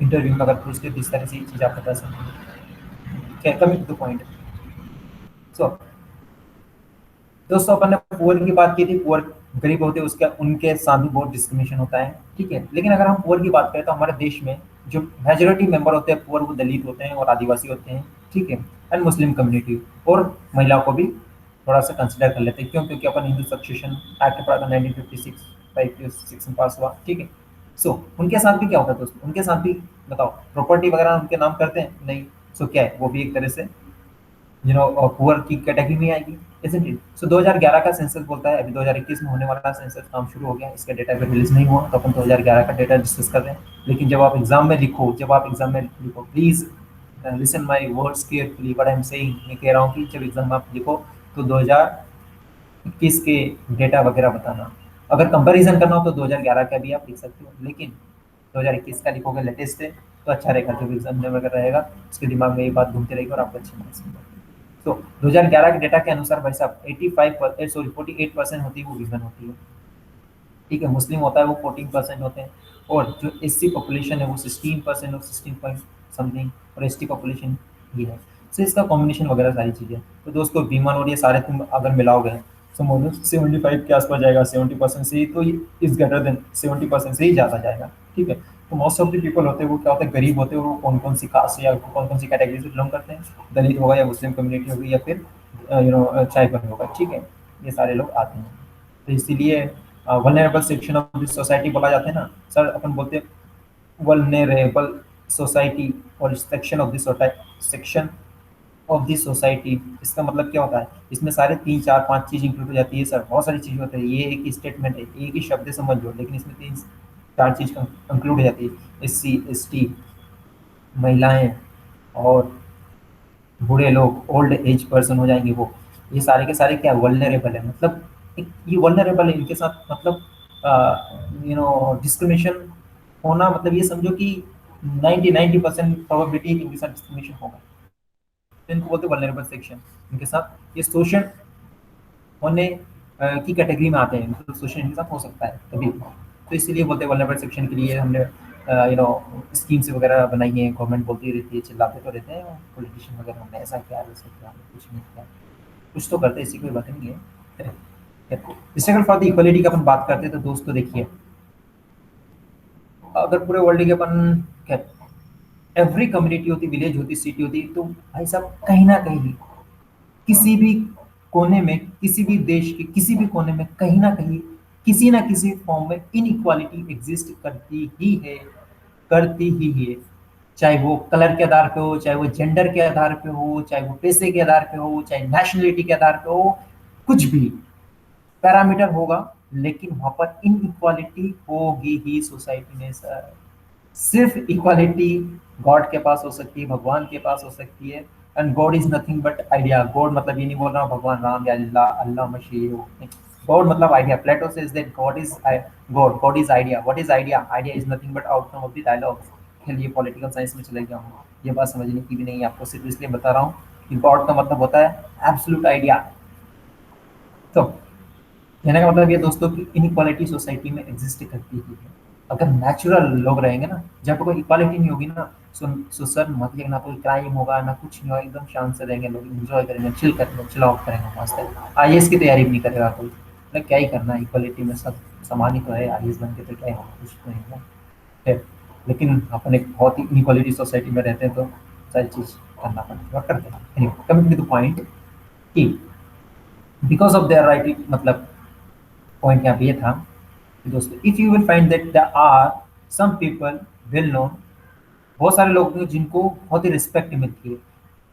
इंटरव्यू में अगर पूछते हो, इस तरह से ये चीज़ आप बता सकते हैं। कमिंग टू पॉइंट, सो दोस्तों अपन ने पुअर की बात की थी, पुअर गरीब होते हैं उसके उनके साथ भी बहुत डिस्क्रिमिनेशन होता है, ठीक है। लेकिन अगर हम पुअर की बात करें तो हमारे देश में जो मेजोरिटी मेंबर होते हैं पुअर, वो दलित होते हैं और आदिवासी होते हैं, ठीक है, एंड मुस्लिम कम्युनिटी, और महिलाओं को भी थोड़ा सा कंसिडर कर लेते हैं। क्यों? क्योंकि अपन हिंदू सक्सेशन एक्ट पढ़ा था 1956, 5 में पास हुआ, ठीक है। सो उनके साथ भी क्या होता है दोस्तों, उनके साथ भी बताओ प्रॉपर्टी वगैरह उनके नाम करते हैं नहीं। सो क्या है, वो भी एक तरह से पुअर की कैटेगरी में आएगी, isn't it? सो 2011 का सेंसस बोलता है, अभी 2021 में होने वाला सेंसस काम शुरू हो गया, इसका डेटा अभी रिलीज नहीं हुआ, तो अपन 2011 का डेटा डिस्कस कर रहे हैं। लेकिन जब आप एग्जाम में लिखो, please listen my words carefully, what I am saying, मैं कह रहा हूँ कि जब एग्जाम में आप लिखो तो 2021 के डेटा वगैरह बताना। अगर कंपैरिजन करना हो तो 2011 का भी आप लिख सकते हो, लेकिन 2021 का लिखोगे, लेटेस्ट है, तो अच्छा रहेगा। जब एग्जाम में वगैरह रहेगा उसके दिमाग में ये बात घूमती रहेगी और आपको अच्छे मार्क्स मिलेंगे। तो 2011 के डेटा के अनुसार भाई साहब 48% होती है वो वीमेन होती है, ठीक है। मुस्लिम होता है वो 14% होते हैं, और जो एससी पॉपुलेशन है वो 16% और 16 पॉइंट समथिंग, और एसटी पॉपुलेशन ये है। सो इसका कॉम्बिनेशन वगैरह सारी चीज़ें, तो दोस्तों वीमन और ये सारे तुम अगर मिलाओगे तो मोर देन 75 के आसपास जाएगा, 70% से ही, तो इज ग्रेटर देन 70% से ही ज़्यादा जाएगा, ठीक है। तो मोस्ट ऑफ द पीपल होते हैं वो क्या होते हैं, गरीब होते हैं, वो कौन कौन सी कास्ट या कौन कौन सी कैटेगरी से बिलोंग करते हैं, दलित होगा या मुस्लिम कम्युनिटी होगी या फिर ट्राइबल होगा, ठीक है, ये सारे लोग आते हैं। तो इसीलिए vulnerable section of this society बोला जाता है ना सर, अपन बोलते हैं वल्नरेबल सोसाइटी और सेक्शन ऑफ दिस सोसाइटी। इसका मतलब क्या होता है, इसमें सारे 3 4 5 चीज इंक्लूड हो जाती है सर, बहुत सारी चीज़ होती है, ये एक ही स्टेटमेंट है, एक ही शब्द है समझ लो, लेकिन इसमें 3 4 चीज इंक्लूड हो जाती है। एससी एसटी, महिलाएं, और बूढ़े लोग, ओल्ड एज पर्सन हो जाएंगे वो, ये सारे के सारे क्या वल्नरेबल है, मतलब ये वल्नरेबल है, इनके साथ मतलब डिस्क्रिमिनेशन होना, मतलब ये समझो कि 90% प्रोबेबिलिटी है कि इनके साथ डिस्क्रिमिनेशन होगा। तो इनको बोलते हैं वल्नरेबल सेक्शन। इनके साथ ये शोषण होने की कैटेगरी में आते हैं, मतलब शोषण इनके साथ हो सकता है कभी भी। तो इसीलिए बोलते हैं वल्नरेबल सेक्शन के लिए हमने स्कीम्स वगैरह बनाई हैं, गवर्नमेंट बोलती रहती है, चिल्लाते तो रहते हैं पॉलिटिशियन वगैरह, हमने ऐसा किया वैसा किया, हमने कुछ नहीं किया, कुछ तो करते हैं, ऐसी कोई बात नहीं है। स्ट्रगल फॉर द इक्वलिटी की अपन बात करते हैं तो दोस्तों देखिए, अगर पूरे वर्ल्ड की अपन क्या, एवरी कम्युनिटी होती, विलेज होती, सिटी होती, तो भाई साहब कहीं ना कहीं किसी भी कोने में, किसी भी देश के किसी भी कोने में कहीं ना किसी फॉर्म में इनइक्वालिटी एग्जिस्ट करती ही है, करती ही है। चाहे वो कलर के आधार पे हो, चाहे वो जेंडर के आधार पे हो, चाहे वो पैसे के आधार पे हो, चाहे नेशनलिटी के आधार पे हो, कुछ भी पैरामीटर होगा, लेकिन वहां पर इनइक्वालिटी होगी ही सोसाइटी में सर। सिर्फ इक्वालिटी गॉड के पास हो सकती है, भगवान के पास हो सकती है। And God is nothing but idea. God मतलब ये नहीं बोल रहा हूँ भगवान राम या अल्लाह, अल्लाह मसीह। गॉड मतलब idea. Plato says that God is God, God is idea. What is idea? Idea is nothing but outcome of the dialogue. खेल ये पॉलिटिकल साइंस में चले गया हूँ, ये बात समझने की भी नहीं है, आपको सिर्फ इसलिए बता रहा हूँ कि गॉड का मतलब होता है एब्सोल्यूट आइडिया। तो कहने का मतलब ये दोस्तों कि इनइक्वालिटी सोसाइटी में एग्जिस्ट करती ही है। अगर नेचुरल लोग रहेंगे ना, जब कोई इक्वालिटी नहीं होगी ना, सो सर मतलब ना कोई क्राइम होगा ना कुछ नहीं होगा, एकदम शांत से रहेंगे लोग, एंजॉय करेंगे, चिल करेंगे, चिल आउट करेंगे मस्त है। आईएएस की तैयारी भी नहीं करेगा कोई, मतलब क्या ही करना है, इक्वालिटी में सब समान ही तो है, आईएएस बन के तो क्या ही होगा, कुछ तो नहीं होगा। है। लेकिन अपन एक बहुत ही इनइक्वालिटी सोसाइटी में रहते हैं, तो सारी चीज़ करना पड़ेगा, करते हैं। कमिंग टू द पॉइंट कि बिकॉज ऑफ देयर राइट, मतलब पॉइंट यहाँ पे ये था कि दोस्तों, if you will find that there are some people well known, बहुत सारे लोग हैं जिनको बहुत ही रिस्पेक्ट मिलती है।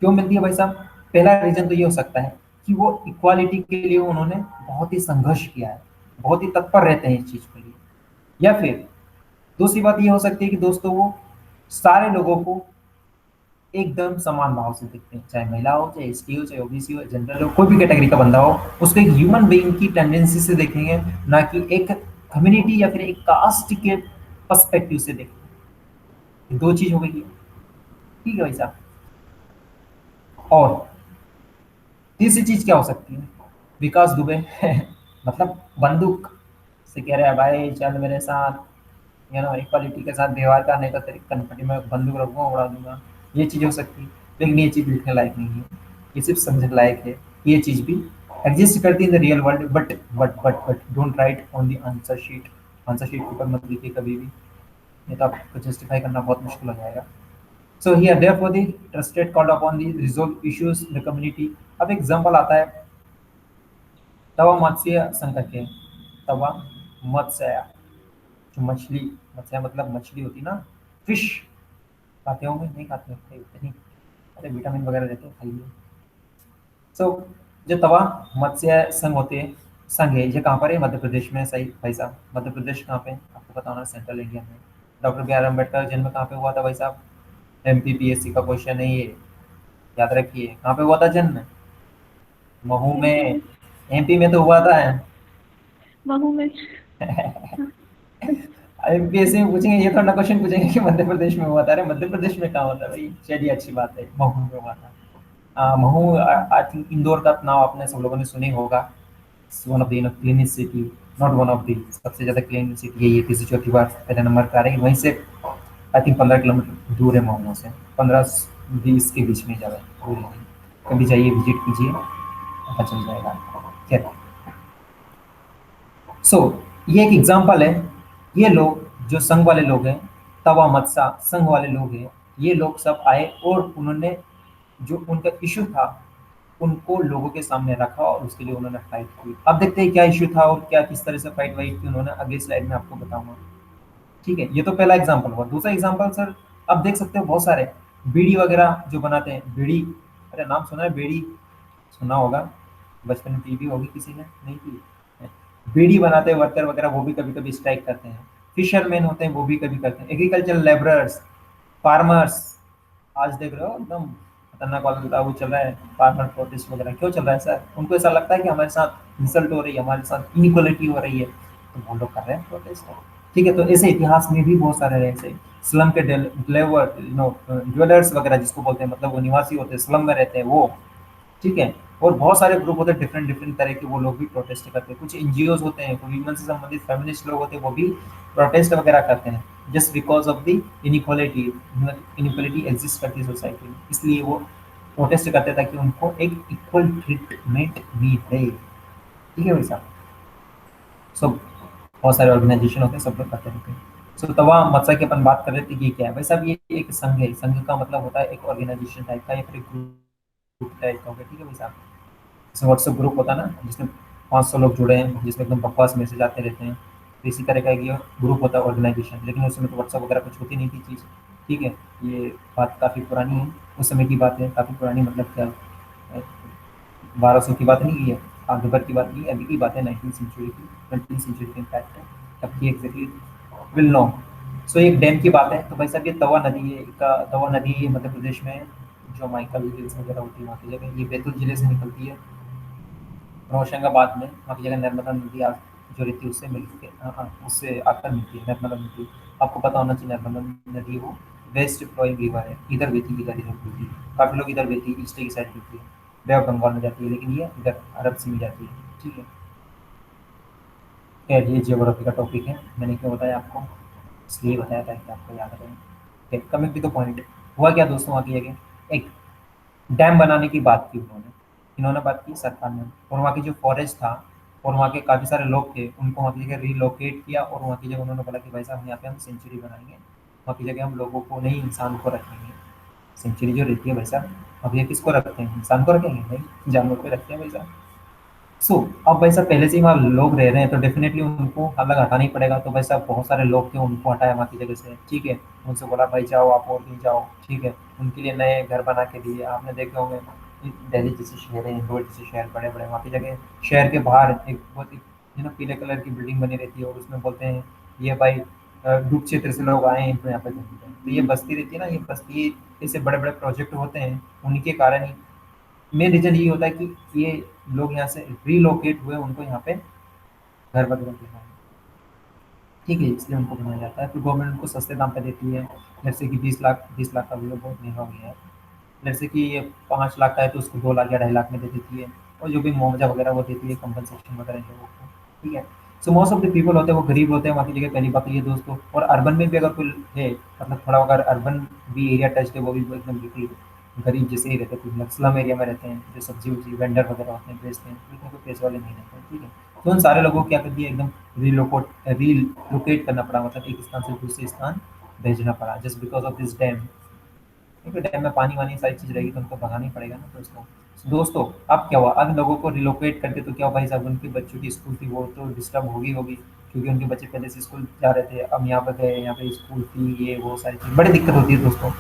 क्यों मिलती है भाई साहब? पहला रीजन तो ये हो सकता है कि वो इक्वालिटी के लिए उन्होंने बहुत ही संघर्ष किया है, बहुत ही तत्पर रहते हैं इस चीज के लिए। या फिर दूसरी बात ये हो सकती है कि दोस्तों वो सारे लोगों को एकदम समान भाव से देखते हैं, चाहे महिला हो, चाहे एसटी हो, चाहे ओबीसी हो, जनरल हो, कोई भी कैटेगरी का बंदा हो, उसको एक ह्यूमन बीइंग की टेंडेंसी से देखेंगे, ना कि एक कम्युनिटी या फिर एक कास्ट के पर्सपेक्टिव से देखेंगे। ये दो चीज हो गई है, ठीक है भाई साहब। और तीसरी चीज क्या हो सकती है? विकास दुबे मतलब बंदूक से कह रहा है भाई चल मेरे साथ, इक्वालिटी के साथ व्यवहार करने का तरीका, कनपटी में बंदूक रखूंगा उड़ा दूंगा। ये चीज हो सकती है, लेकिन ये चीज लिखने लायक नहीं है, ये सिर्फ समझने लायक है। ये चीज भी एग्जिस्ट करती है in the real world, but don't write on the answer sheet. Answer sheet के ऊपर मत लिखिए कभी भी, नहीं तो आपको जस्टिफाई करना बहुत मुश्किल हो जाएगा। So here therefore the trusted called upon the resolve issues in the community. अब एग्जांपल आता है तवा मत्स्य संघ के। तवा मत्स्य, जो मछली, मत्स्य मतलब मछली होती ना, फिश। खाते होंगे, नहीं खाते होंगे नहीं, अरे विटामिन वगैरह रहते हैं, खाइए। सो जो तवा मत्स्य संघ होते हैं, संघ है, ये कहाँ पर है? मध्य प्रदेश में। सही भाई साहब, मध्य प्रदेश कहाँ पे है? आपको पता होना, सेंट्रल इंडिया में। डॉक्टर बी आर अम्बेडकर जन्म कहाँ पे हुआ था भाई साहब? एमपीपीएससी का क्वेश्चन है ये, याद रखिए। कहाँ पे हुआ था जन्म? महू एमपी में। में। एमपी में तो हुआ था। महू में। हाँ। एमपीएससी में पूछेंगे, ये थोड़ा क्वेश्चन पूछेंगे कि मध्य प्रदेश में हुआ था। अरे मध्य प्रदेश में कहाँ होता है भाई? चलिए अच्छी बात है, महू में हुआ था। महू, आई थिंक इंदौर का नाम आपने सब लोगों ने सुने होगा। One of the cleanest city, not one of the, सबसे ज्यादा क्लीन सिटी यही है, तीसरी चौथी बार पहले नंबर पर आ रही है। वहीं से आई थिंक 15 किलोमीटर दूर है महू से, 15-20 के बीच में ज़्यादा दूर है। कभी जाइए, विजिट कीजिए, पता चल जाएगा। खैर, सो ये एक एग्जांपल है। ये लोग जो संघ वाले लोग हैं, तवा मत्सा संघ वाले लोग हैं, ये लोग सब आए और उन्होंने जो उनका इशू था उनको लोगों के सामने रखा और उसके लिए उन्होंने फाइट की। अब देखते हैं क्या इशू था और क्या किस तरह से फाइट वाइट की उन्होंने, अगली स्लाइड में आपको बताऊंगा। ठीक है, ये तो पहला एग्जांपल हुआ। दूसरा एग्जांपल सर, अब देख सकते हो बहुत सारे बीड़ी वगैरह जो बनाते हैं, बीड़ी, अरे नाम सुना है बीड़ी? सुना होगा, बचपन में पी भी होगी किसी ने, नहीं पी? बीड़ी बनाते हैं वर्कर वगैरह, वो भी कभी कभी स्ट्राइक करते हैं। फिशरमैन होते हैं, वो भी कभी करते हैं। एग्रीकल्चर लेबरर्स, फार्मर्स, आज देख रहे हो एकदम खतरनाक वाला वो चल रहा है, फार्मर प्रोटेस्ट वगैरह क्यों चल रहा है सर? उनको ऐसा लगता है कि हमारे साथ इंसल्ट हो रही है, हमारे साथ इनइक्वालिटी हो रही है, तो वो लोग कर रहे हैं प्रोटेस्ट। ठीक है, तो ऐसे इतिहास में भी बहुत सारे ऐसे स्लम के ड्वेलर्स वगैरह जिसको बोलते हैं, मतलब वो निवासी होते हैं, स्लम में रहते हैं वो। ठीक है, और बहुत सारे ग्रुप होते हैं डिफरेंट डिफरेंट तरह के, वो लोग भी प्रोटेस्ट करते हैं। कुछ एनजीओ होते हैं, कोई ह्यूमन से संबंधित फेमिनिस्ट लोग होते हैं, वो भी प्रोटेस्ट वगैरह करते हैं just because of the inequality. Inequality exist करती है सोसाइटी में, इसलिए वो प्रोटेस्ट करते हैं ताकि उनको एक इक्वल ट्रीटमेंट मिले। ठीक है भाई साहब। सो बहुत सारे ऑर्गेनाइजेशन होते हैं, सब लोग करते रहते हैं। सो तवा मत्सा की अपन बात कर रहे थे कि ये क्या है भाई साहब? ये एक संघ है। संघ का मतलब होता है एक ऑर्गेनाइजेशन टाइप का या फिर एक ग्रुप टाइप का होगा। ठीक है भाई साहब। जैसे व्हाट्सएप ग्रुप होता है ना, जिसमें 500 लोग जुड़े हैं, जिसमें एकदम बकवास मैसेज आते रहते हैं, तो इसी तरह का एक ये ग्रुप होता है ऑर्गेनाइजेशन। लेकिन उस समय तो व्हाट्सएप वगैरह कुछ होती नहीं थी चीज़। ठीक है, ये बात काफ़ी पुरानी है, उस समय की बात है, काफ़ी पुरानी मतलब क्या, 1200 की बात नहीं की है, आगे भर की बात नहीं है, अभी की बात है, 19th सेंचुरी की, 20th सेंचुरी की इनफैक्ट है, तब की एग्जैक्टली विल नो। सो एक डैम की बात है, तो भाई साहब ये तवा नदी है, का तवा नदी है मध्य प्रदेश में, जो माइकल हिल्स वगैरह होती है वहाँ की जगह, ये बैतूल जिले से निकलती है, और होशंगाबाद में वहाँ की जगह नर्मदा नदी जो रहती है उससे मिल के, हाँ हाँ, उससे आकर मिलती है नर्मदा नदी। आपको पता होना चाहिए नर्मदा नदी वो वेस्ट फ्लोइंग रिवर है, इधर बहती है, इधर इधर बहती है, काफ़ी लोग इधर बहती है, ईस्ट की साइड बहती है, बे ऑफ बंगाल में जाती है, लेकिन ये इधर अरब सी में जाती है। ठीक है, खैर ये जियोग्राफी का टॉपिक है, मैंने क्यों बताया आपको, इसलिए बताया था कि आपको याद रहे। कमिंग टू द पॉइंट, हुआ क्या दोस्तों, आगे आगे एक डैम बनाने की बात की उन्होंने, इन्होंने बात की सरकार ने, और वहाँ की जो फॉरेस्ट था और वहाँ के काफ़ी सारे लोग थे, उनको वहाँ की जगह रिलोकेट किया, और वहाँ की जगह उन्होंने बोला कि भाई साहब यहाँ पे हम सेंचुरी बनाएंगे, वहाँ की जगह हम लोगों को नहीं इंसान को रखेंगे। सेंचुरी जो रहती है भाई साहब, अब ये किसको रखते हैं? इंसान को रखेंगे भाई, जानवर को रखते हैं भाई साहब। सो अब भाई साहब पहले से ही वहाँ लोग रह रहे हैं, तो डेफिनेटली उनको अलग हटाना ही पड़ेगा। तो भाई साहब बहुत सारे लोग थे, उनको हटाया वहाँ की जगह से। ठीक है, उनसे बोला भाई जाओ आप और नहीं जाओ। ठीक है, उनके लिए नए घर बना के दिए। आपने देखे होंगे दिल्ली जैसे शहर है, इंदौर जैसे शहर बड़े बड़े, वहाँ की जगह शहर के बाहर एक बहुत पीले कलर की बिल्डिंग बनी रहती है, और उसमें बोलते हैं ये भाई डूब क्षेत्र से लोग आए हैं, इनको यहाँ पे घर दिया है। तो ये बस्ती रहती है ना, ये बस्ती ऐसे बड़े बड़े प्रोजेक्ट होते हैं, उनके कारण ही मेन रीजन ये होता है कि ये लोग यहाँ से रिलोकेट हुए, उनको यहाँ पे घर वगैरह देना है। ठीक है, इसलिए उनको बनाया जाता है। फिर गवर्नमेंट उनको सस्ते दाम पे देती है, जैसे कि 20 लाख का भी बहुत महंगा हो गया है। जैसे कि ये 5 लाख का है तो उसको 2 लाख या 2.5 लाख में दे देती है, और जो भी मुआवजा वगैरह वो देती है, कंपनसेशन वगैरह इन लोगों को। ठीक है, so most of the people होते हैं वो गरीब होते हैं वहाँ की जगह, पहली बात तो ये दोस्तों। और अर्बन में भी अगर कोई है, मतलब थोड़ा अगर अर्बन भी एरिया टच है, वो भी एकदम बिल्कुल गरीब जैसे ही रहते हैं, कुछ स्लम एरिया में रहते हैं, जो सब्जी उब्जी वेंडर वगैरह होते हैं, बेचते हैं, लेकिन कोई पैसे वाले नहीं रहते हैं। ठीक है, तो उन सारे लोगों को क्या कर दिया, एकदम रीलोकेट करना पड़ा, मतलब एक स्थान से दूसरे स्थान भेजना पड़ा, just because of this dam. क्योंकि डैम में पानी वानी सारी चीज़ रहेगी, तो उनको भगाना ही पड़ेगा ना दोस्तों। दोस्तों अब क्या हुआ, अब लोगों को रिलोकेट करके तो क्या हुआ भाई साहब, उनके बच्चों की स्कूल थी वो तो डिस्टर्ब होगी होगी, क्योंकि उनके बच्चे पहले से स्कूल जा रहे थे, अब यहाँ पे गए, यहाँ पे स्कूल फी ये वो सारी चीज़, बड़ी दिक्कत होती है दोस्तों।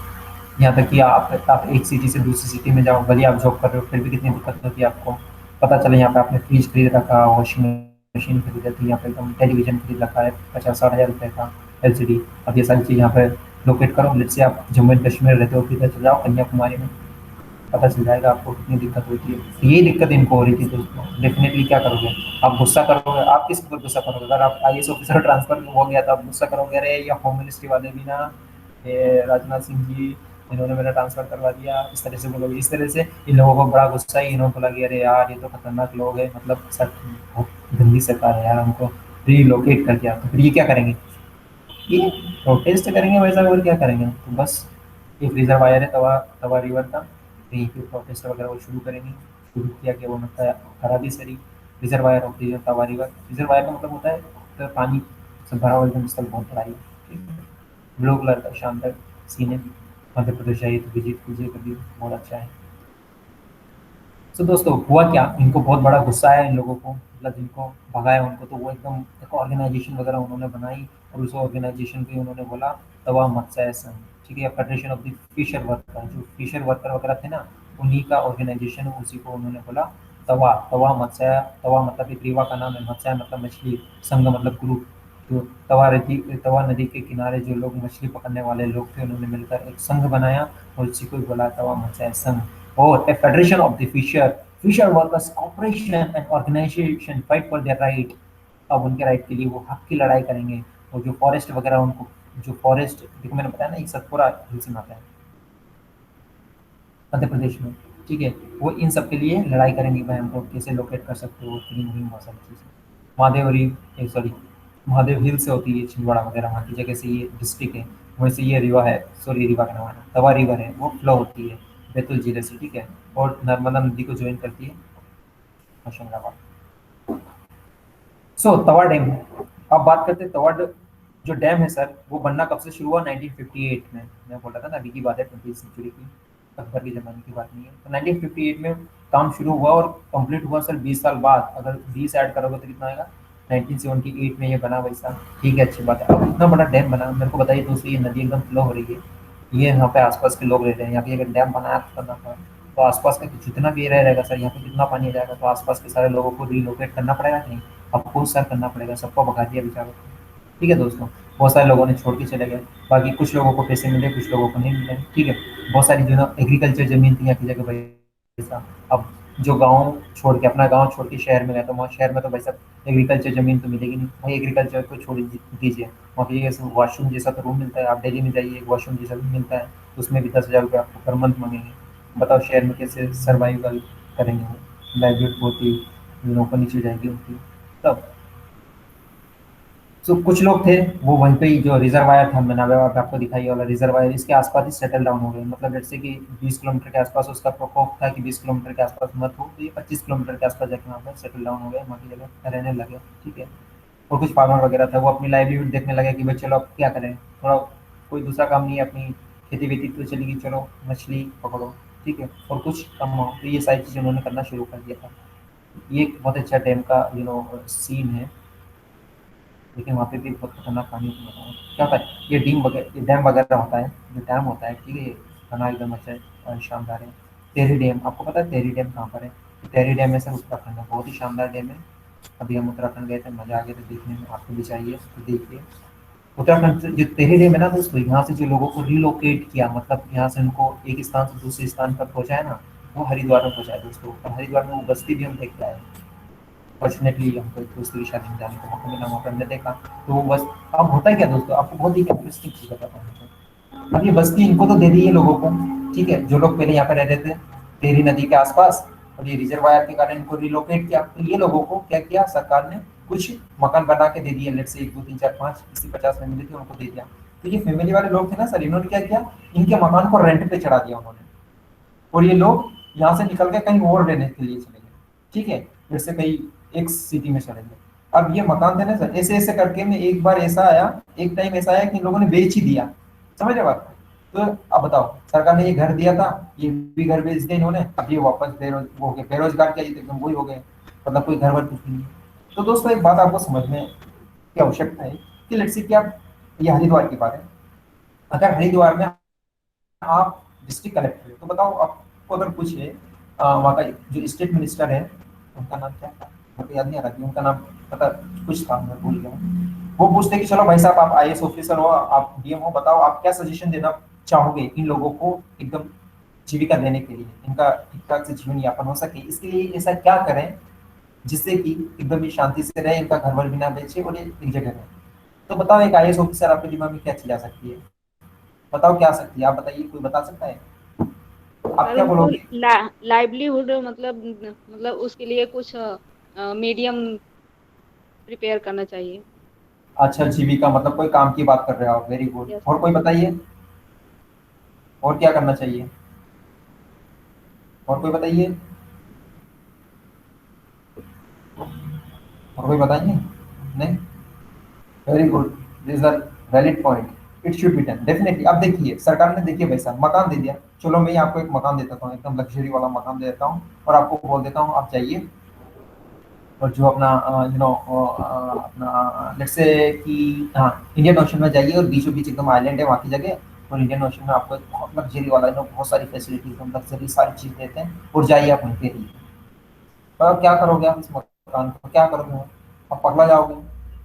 यहाँ तक कि आप एक सिटी से दूसरी सिटी में जाओ, भले आप जॉब कर रहे हो, फिर भी कितनी दिक्कत होती है आपको। पता चले यहाँ पे आपने फ्रिज खरीद रखा, वॉशिंग मशीन खरीद रखी, यहाँ पे एकदम टेलीविजन खरीद रखा है 50-60 हज़ार रुपये का एलसीडी। अब ये सारी चीज़ यहाँ पे लोकेट करो, लेट्स से आप जम्मू एंड कश्मीर रहते हो, फिर चले जाओ कन्याकुमारी में, पता चल जाएगा आपको कितनी दिक्कत होती है। तो यही दिक्कत इनको हो रही थी दोस्तों। डेफिनेटली क्या करोगे आप, गुस्सा करोगे, आप किस ऊपर गुस्सा करोगे? अगर आप आईएएस ऑफिसर ट्रांसफर हो गया तो आप गुस्सा करोगे, अरे ये होम मिनिस्ट्री वाले भी ना, ये राजनाथ सिंह जी, इन्होंने मेरा ट्रांसफर करवा दिया, इस तरह से बोलोगे। इस तरह से इन लोगों को बड़ा गुस्सा ही, इन्होंने बोला कि अरे यार ये तो खतरनाक लोग हैं, मतलब सर बहुत गंदी सरकार है यार, हमको रिलोकेट कर दिया। तो फिर ये क्या करेंगे, ये प्रोटेस्ट करेंगे वैसा, और क्या करेंगे? तो बस एक रिजर्वायर है तवा तवा रिवर का, तो यहीं पे प्रोटेस्ट वगैरह वो शुरू करेंगे। शुरू किया कि वो मतलब खराबी सरी reservoir of the Tawa river. Reservoir का मतलब होता है तो पानी से भरा हुआ एकदम स्थल, बहुत बड़ा ही। ठीक है, ब्लू कलर का शानदार सीन है। मध्य प्रदेश आइए तो विजिट कीजिए कभी, बहुत अच्छा है। तो दोस्तों हुआ क्या, इनको बहुत बड़ा गुस्सा आया इन लोगों को, मतलब जिनको भगाया उनको, तो वो एकदम एक ऑर्गेनाइजेशन वगैरह उन्होंने बनाई, और उस ऑर्गेनाइजेशन को उन्होंने बोला तवा मत्स्य संघ। ठीक है, federation of the fisher worker, जो फिशर वर्कर वगैरह थे ना, उन्हीं का ऑर्गेनाइजेशन, उसी को उन्होंने बोला तवा। तवा मत्स्य, तवा मतलब एक रीवा का नाम है, मत्स्य मतलब मछली, संघ मतलब ग्रुप। तो तवा नदी के किनारे जो लोग मछली पकड़ने वाले लोग थे, उन्होंने मिलकर एक संघ बनाया और उसी को बोला तवा मचाए संघ। और a federation of the fisher workers corporation and organisation fight for their right. अब उनके राइट के लिए वो हक की लड़ाई करेंगे। और जो फॉरेस्ट वगैरह उनको, जो फॉरेस्ट देखो मैंने बताया ना, एक सतपुरा हिल्स में आता है मध्य प्रदेश में, ठीक है। वो इन सब के लिए लड़ाई करेंगे भाई, हमको कैसे लोकेट कर सकते हो, इतनी मुहिम बहुत सारी चीज़ें। सॉरी, महादेव हिल से होती है छिंदवाड़ा वगैरह, वहाँ की जगह से ये डिस्ट्रिक्ट है। वैसे ये रिवर है, सॉरी रिवर का नाम है तवा रिवर है, वो फ्लो होती है बैतूल जिले से, ठीक है। और नर्मदा नदी को ज्वाइन करती है होशंगाबाद। सो तवा डैम, अब बात करते हैं जो डैम है सर, वो बनना कब से शुरू हुआ? 1958 में। मैं बोल रहा था ना, अभी की बात है, 20वीं सेंचुरी की, अकबर के ज़माने की बात नहीं है। तो 1958 में काम शुरू हुआ और कंप्लीट हुआ सर 20 साल बाद। अगर 20 ऐड करोगे तो कितना आएगा? 1978 में ये बना वैसा, ठीक है, अच्छी बात है। अब इतना बड़ा डैम बना, मेरे को बताइए दोस्तों, ये नदी एकदम फ्लो हो रही है, ये यहाँ पे आसपास के लोग रह रहे हैं, यहाँ पे अगर डैम बनाया तो करना था, तो आसपास का जितना भी एरिया रहेगा सर, यहाँ पे कितना पानी आ जाएगा, तो आसपास के सारे लोगों को रिलोकेट करना पड़ेगा कि नहीं? आपको सर करना पड़ेगा, सबको भगा दिया बेचारों को। ठीक है दोस्तों, बहुत सारे लोगों ने छोड़ के चले गए, बाकी कुछ लोगों को पैसे मिले, कुछ लोगों को नहीं मिले, ठीक है। बहुत सारी जो ना एग्रीकल्चर जमीन थी यहाँ की जगह पैसा, अब जो गाँव छोड़ के, अपना गाँव छोड़ के शहर में गए, तो वहाँ शहर में तो भाई साहब एग्रीकल्चर जमीन तो मिलेगी नहीं, वही एग्रीकल्चर को छोड़ दीजिए, वहाँ पे जैसे वॉशरूम जैसा तो रूम मिलता है, आप डेली में जाइए, एक वॉशरूम जैसा रूम मिलता है, उसमें भी 10,000 रुपये आपको पर मंथ मांगेंगे। बताओ शहर में कैसे सर्वाइवल करेंगे वो, लाइवलीहुड बहुत ही लोगों को नीचे जाएगी उनकी। तब सो कुछ लोग थे, वो वहीं पे ही जो रिजर्वायर था, मैंने अभी आपको दिखाई वाला रिजर्वायर, इसके आसपास ही सेटल डाउन हो गए। मतलब जैसे कि 20 किलोमीटर के आसपास उसका प्रकोप था कि 20 किलोमीटर के आसपास मत हो, तो ये 25 किलोमीटर के आसपास जाके वहाँ पर सेटल डाउन हो गए, वहाँ की जगह रहने लगे, ठीक है। और कुछ फार्मर वगैरह था, वो अपनी लाइवलीहुड देखने लगे कि भाई चलो अब क्या करें, थोड़ा कोई दूसरा काम नहीं है, अपनी खेती वेती तो चलेगी, चलो मछली पकड़ो, ठीक है, और कुछ कमाओ। तो ये सारी चीज़ें उन्होंने करना शुरू कर दिया था। ये एक बहुत अच्छा डैम का सीन है, लेकिन वहाँ पे भी बहुत खतरनाक पानी होता है। क्या होता है, ये डैम वगैरह होता है, जो डैम होता है, ठीक है, ये बना एकदम अच्छा है और शानदार है। टेहरी डैम, आपको पता है टेहरी डैम कहाँ पर है? टेहरी डैम है सर उत्तराखंड में, बहुत ही शानदार डैम है। अभी हम उत्तराखंड गए थे, मज़ा आ गया था देखने में, आपको भी चाहिए तो देखिए। उत्तराखंड से जो टेहरी डैम है ना दोस्तों, यहाँ से जो लोगों को रिलोकेट किया, मतलब यहाँ से उनको एक स्थान से दूसरे स्थान पर पहुँचाया ना, वो हरिद्वार में पहुँचाया दोस्तों। और हरिद्वार में वो बस्ती भी हम देख के आए। फॉर्चुनेटली हमको एक दोस्त की शादी में जाने का मौका मिला, वहाँ पे हमने देखा। तो वो बस, अब होता है क्या दोस्तों, आपको बहुत ही इंटरेस्टिंग चीज़ बताता हूँ मैं। अब ये बस्ती इनको तो दे दी है लोगों को, ठीक है, जो लोग पहले यहाँ पे रहते थे टेहरी नदी के आसपास, और ये रिजर्वायर के कारण इनको रिलोकेट किया। तो ये लोगों को क्या किया सरकार ने, कुछ मकान बना के दे दिए, लेट से 1 2 3 4 5 किसी 50 फैमिली थी उनको दे दिया। तो ये फैमिली वाले लोग थे ना सर, इन्होंने क्या किया, इनके मकान को रेंट पे चढ़ा दिया उन्होंने, और ये लोग यहाँ से निकल के कहीं और रहने के लिए चले गए, ठीक है, जैसे कहीं एक सिटी में चले गए। अब ये मकान थे ना सर, ऐसे ऐसे करके में एक बार ऐसा आया, एक टाइम ऐसा आया कि इन लोगों ने बेच ही दिया, समझ रहे बात? तो अब बताओ, सरकार ने ये घर दिया था, ये भी घर बेच दिया इन्होंने, अब ये वापस वो हो गए बेरोजगार, क्या ये तो एकदम वही हो गए, मतलब कोई घर वर कुछ नहीं है। तो दोस्तों एक बात आपको समझने की आवश्यकता है कि लेट्स से कि आप, ये हरिद्वार की बात है, अगर हरिद्वार में आप डिस्ट्रिक्ट कलेक्टर है, तो बताओ आपको अगर पूछे, वहाँ का जो स्टेट मिनिस्टर है, उनका नाम क्या था, मुझे याद नहीं आ रहा कि उनका नाम, पता कुछ था, मैं भूल गया हूँ। वो पूछते कि चलो भाई साहब आप आईएएस ऑफिसर हो, आप डीएम हो, बताओ आप क्या सजेशन देना चाहोगे इन लोगों को एकदम जीविका देने के लिए, इनका ठीक ठाक से जीवन यापन हो सके, इसके लिए ऐसा क्या करें जिससे कि एकदम ही शांति से रहे, इनका घर वर भी ना बेचे और ये एक जगह रहे। तो बताओ एक आईएएस ऑफिसर आपके दिमाग में क्या चीज आ सकती है? बताओ क्या आ सकती है, आप बताइए, कोई बता सकता है? आप सर क्या उनको बोलोगे? लाइवलीहुड मतलब उसके लिए कुछ मीडियम प्रिपेयर करना चाहिए। अच्छा, जीविका मतलब कोई काम की बात कर रहे हो आप, वेरी गुड। यस और सर। कोई बताइए, और क्या करना चाहिए, और कोई बताइए, और कोई बताइए, नहीं? Very good, this are valid point, it should be done definitely. अब देखिए सरकार ने, देखिए वैसा मकान दे दिया, चलो मैं आपको एक मकान देता हूँ, एकदम लग्जरी वाला मकान दे देता हूँ, और आपको बोल देता हूँ आप जाइए, और जो अपना अपना लेट्स से कि हाँ इंडियन ओशन में जाइए, और बीचों बीच एकदम आइलैंड है वहाँ की जगह, और इंडियन ओशन में आपको एक बहुत लग्जरी वाला बहुत सारी फैसिलिटीज, एकदम लग्जरी सारी चीज़ देते हैं, और जाइए आप वहीं पे रहिए। तो अब क्या करोगे आप इस मकान को, क्या करोगे आप? पगला जाओगे,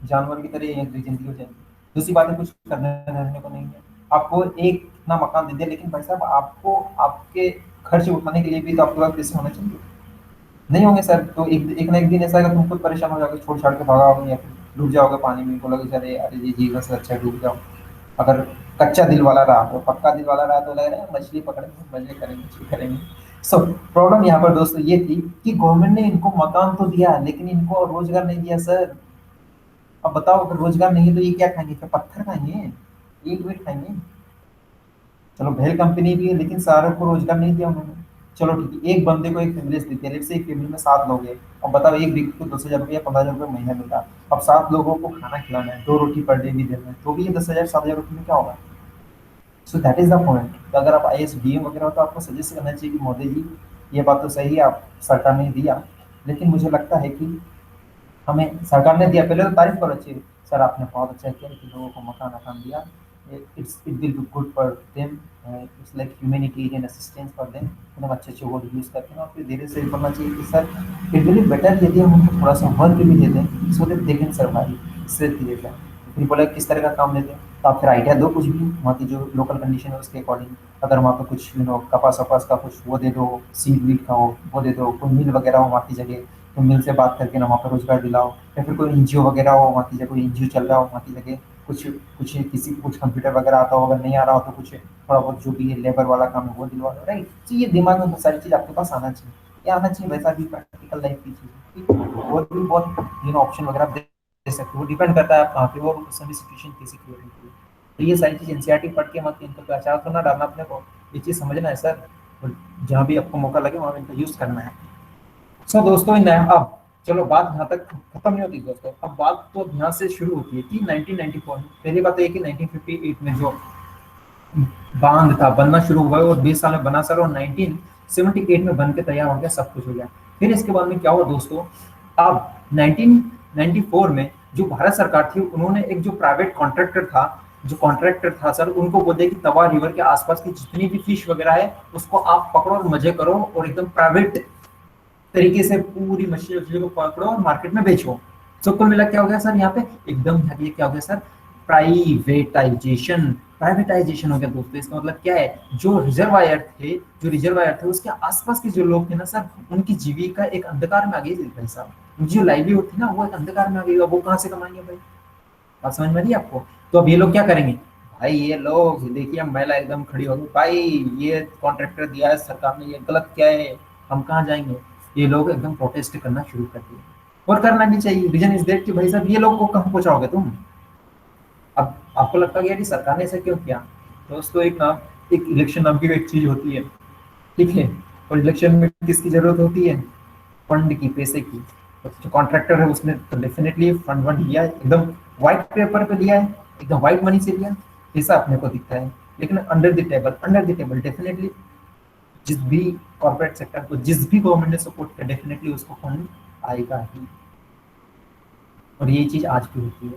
जानवर की तरह यहीं जिंदगी हो जाएगी। दूसरी बात है, कुछ करने धरने को नहीं है। आपको एक इतना मकान दे दिया, लेकिन भाई साहब आपको आपके खर्च उठाने के लिए भी तो आपके पास पैसे होने चाहिए। नहीं होंगे सर, तो एक एक ना एक दिन ऐसा है कि तुम खुद परेशान हो जाओगे, छोड़ छाड़ के भागोगे या फिर डूब जाओगे पानी में, बोलोगे अरे अरे ये जीवन से अच्छा है डूब जाओ। अगर कच्चा दिल वाला रहा, तो पक्का दिल वाला रहा तो लग रहा है मछली पकड़ेंगे, मजे करेंगे, मछली करेंगे। सो प्रॉब्लम यहाँ पर दोस्तों ये थी कि गवर्नमेंट ने इनको मकान तो दिया, लेकिन इनको रोजगार नहीं दिया सर। अब बताओ, अगर रोजगार नहीं है तो ये क्या खाएंगे? क्या पत्थर खाएंगे? ईंट वीट खाएंगे? चलो भेल कंपनी भी है, लेकिन सारों को रोजगार नहीं दिया उन्होंने। चलो ठीक है, एक बंदे को एक फैमिली देती है, लेट्स से एक फैमिली में 7 लोग हैं। अब बताओ, एक व्यक्ति को 10,000 रुपया 15,000 रुपया महीना मिल रहा है। अब 7 लोगों को खाना खिलाना है, 2 रोटी पर डे भी देना है, तो भी ये 10,000 7,000 रुपये में क्या होगा? So that is the point. तो अगर आप IAS DM वगैरह हो तो आपको सजेस्ट करना चाहिए कि मोदी जी, ये बात तो सही है, आप सरकार ने दिया, लेकिन मुझे लगता है कि हमें सरकार ने दिया, पहले तो तारीफ करो अच्छी, सर आपने बहुत अच्छा किया कि लोगों को मकान मकान दिया। It will be good for them, it's like humanitarian assistance for them. एकदम अच्छे अच्छे वर्ड यूज़ करते हैं, और फिर धीरे से बोलना चाहिए कि sir it will be better यदि हम उनको थोड़ा सा वर्क भी दे दें, so that they can survive. इससे धीरे से फिर बोला किस तरह का काम देते हैं, तो आप फिर आइडिया दो कुछ भी वहाँ की जो लोकल कंडीशन है उसके अकॉर्डिंग। अगर वहाँ पे कुछ कपास वपास का कुछ वो दे दो, सीड वीड का हो वो दे दो, कोई मिल वगैरह हो वहाँ की जगह, तो मिल से बात करके ना वहाँ पर रोजगार दिलाओ। या फिर कोई NGO वगैरह हो वहाँ की जगह, कोई NGO चल रहा हो वहाँ की जगह, कुछ कुछ किसी को कुछ कंप्यूटर वगैरह आता हो, अगर नहीं आ रहा हो तो कुछ थोड़ा बहुत जो भी लेबर वाला काम है वो दिलवा दो, राइट। तो ये दिमाग में बहुत सारी चीज़ आपके पास आना चाहिए। ये आना चाहिए, वैसा भी प्रैक्टिकल लाइफ की चीज़ ठीक है। और भी बहुत ऑप्शन वगैरह आप दे सकते हो, वो डिपेंड करता है आप कहाँ पे हो और उस समय सिचुएशन कैसी क्रिएट होती है। तो ये सारी चीज़ NCERT पढ़ के मत इनको प्रचार तो ना डालना अपने को, ये चीज़ समझना है सर। और जहाँ भी आपको मौका लगे वहाँ इनका यूज़ करना है। सो दोस्तों इन अब चलो बात यहाँ तक खत्म नहीं होती दोस्तों, अब बात तो यहाँ से शुरू होती है कि 1994 में। पहली बात तो ये कि 1958 में जो बांध था बनना शुरू हुआ और 20 साल में बना सर, और 1978 में बन के तैयार हो गया, सब कुछ हो गया। फिर इसके बाद में क्या हुआ दोस्तों, अब 1994 में जो भारत सरकार थी उन्होंने एक जो प्राइवेट कॉन्ट्रैक्टर था सर, उनको बोले कि तवा रिवर के आसपास की जितनी भी फिश वगैरह है उसको आप पकड़ो और मजे करो, और एकदम प्राइवेट तरीके से पूरी मछली उछली को पकड़ो और मार्केट में बेचो। तो कुल मिला क्या हो गया सर यहाँ पे, एकदम ये क्या हो गया सर, प्राइवेटाइजेशन। प्राइवेटाइजेशन हो गया दोस्तों। इसका मतलब क्या है, जो रिजर्वायर थे उसके आसपास के जो लोग थे ना सर, उनकी जीविका एक अंधकार में आ गई थी भाई साहब। उनकी जो लाइवलीहुड थी ना वो एक अंधकार में आ गई, वो कहाँ से कमाएंगे भाई? बात समझ में आ रही है आपको? तो अब ये लोग क्या करेंगे, भाई ये लोग देखिए, महिला एकदम खड़ी हो गई, भाई ये कॉन्ट्रैक्टर दिया है सरकार ने, ये गलत क्या है, हम कहाँ जाएंगे? ये लोग एकदम प्रोटेस्ट करना शुरू कर दिए, और करना भी चाहिए। रीजन इज दैट कि भाई साहब ये लोग को कहाँ पहुंचाओगे तुम? अब आपको लगता है कि यार सरकार ने ऐसा क्यों किया? दोस्तों एक इलेक्शन नाम की एक चीज होती है, ठीक है। और इलेक्शन में किसकी जरूरत होती है? फंड की, पैसे की। तो जो कॉन्ट्रैक्टर है उसने तो डेफिनेटली फंड वंड लिया है, एकदम व्हाइट पेपर पे लिया है, एकदम व्हाइट मनी से लिया, ऐसा अपने को दिखता है। लेकिन अंडर द टेबल डेफिनेटली जिस भी कॉर्पोरेट सेक्टर को, जिस भी गवर्नमेंट ने सपोर्ट किया, डेफिनेटली उसको फंड आएगा ही। और ये चीज आज भी होती है,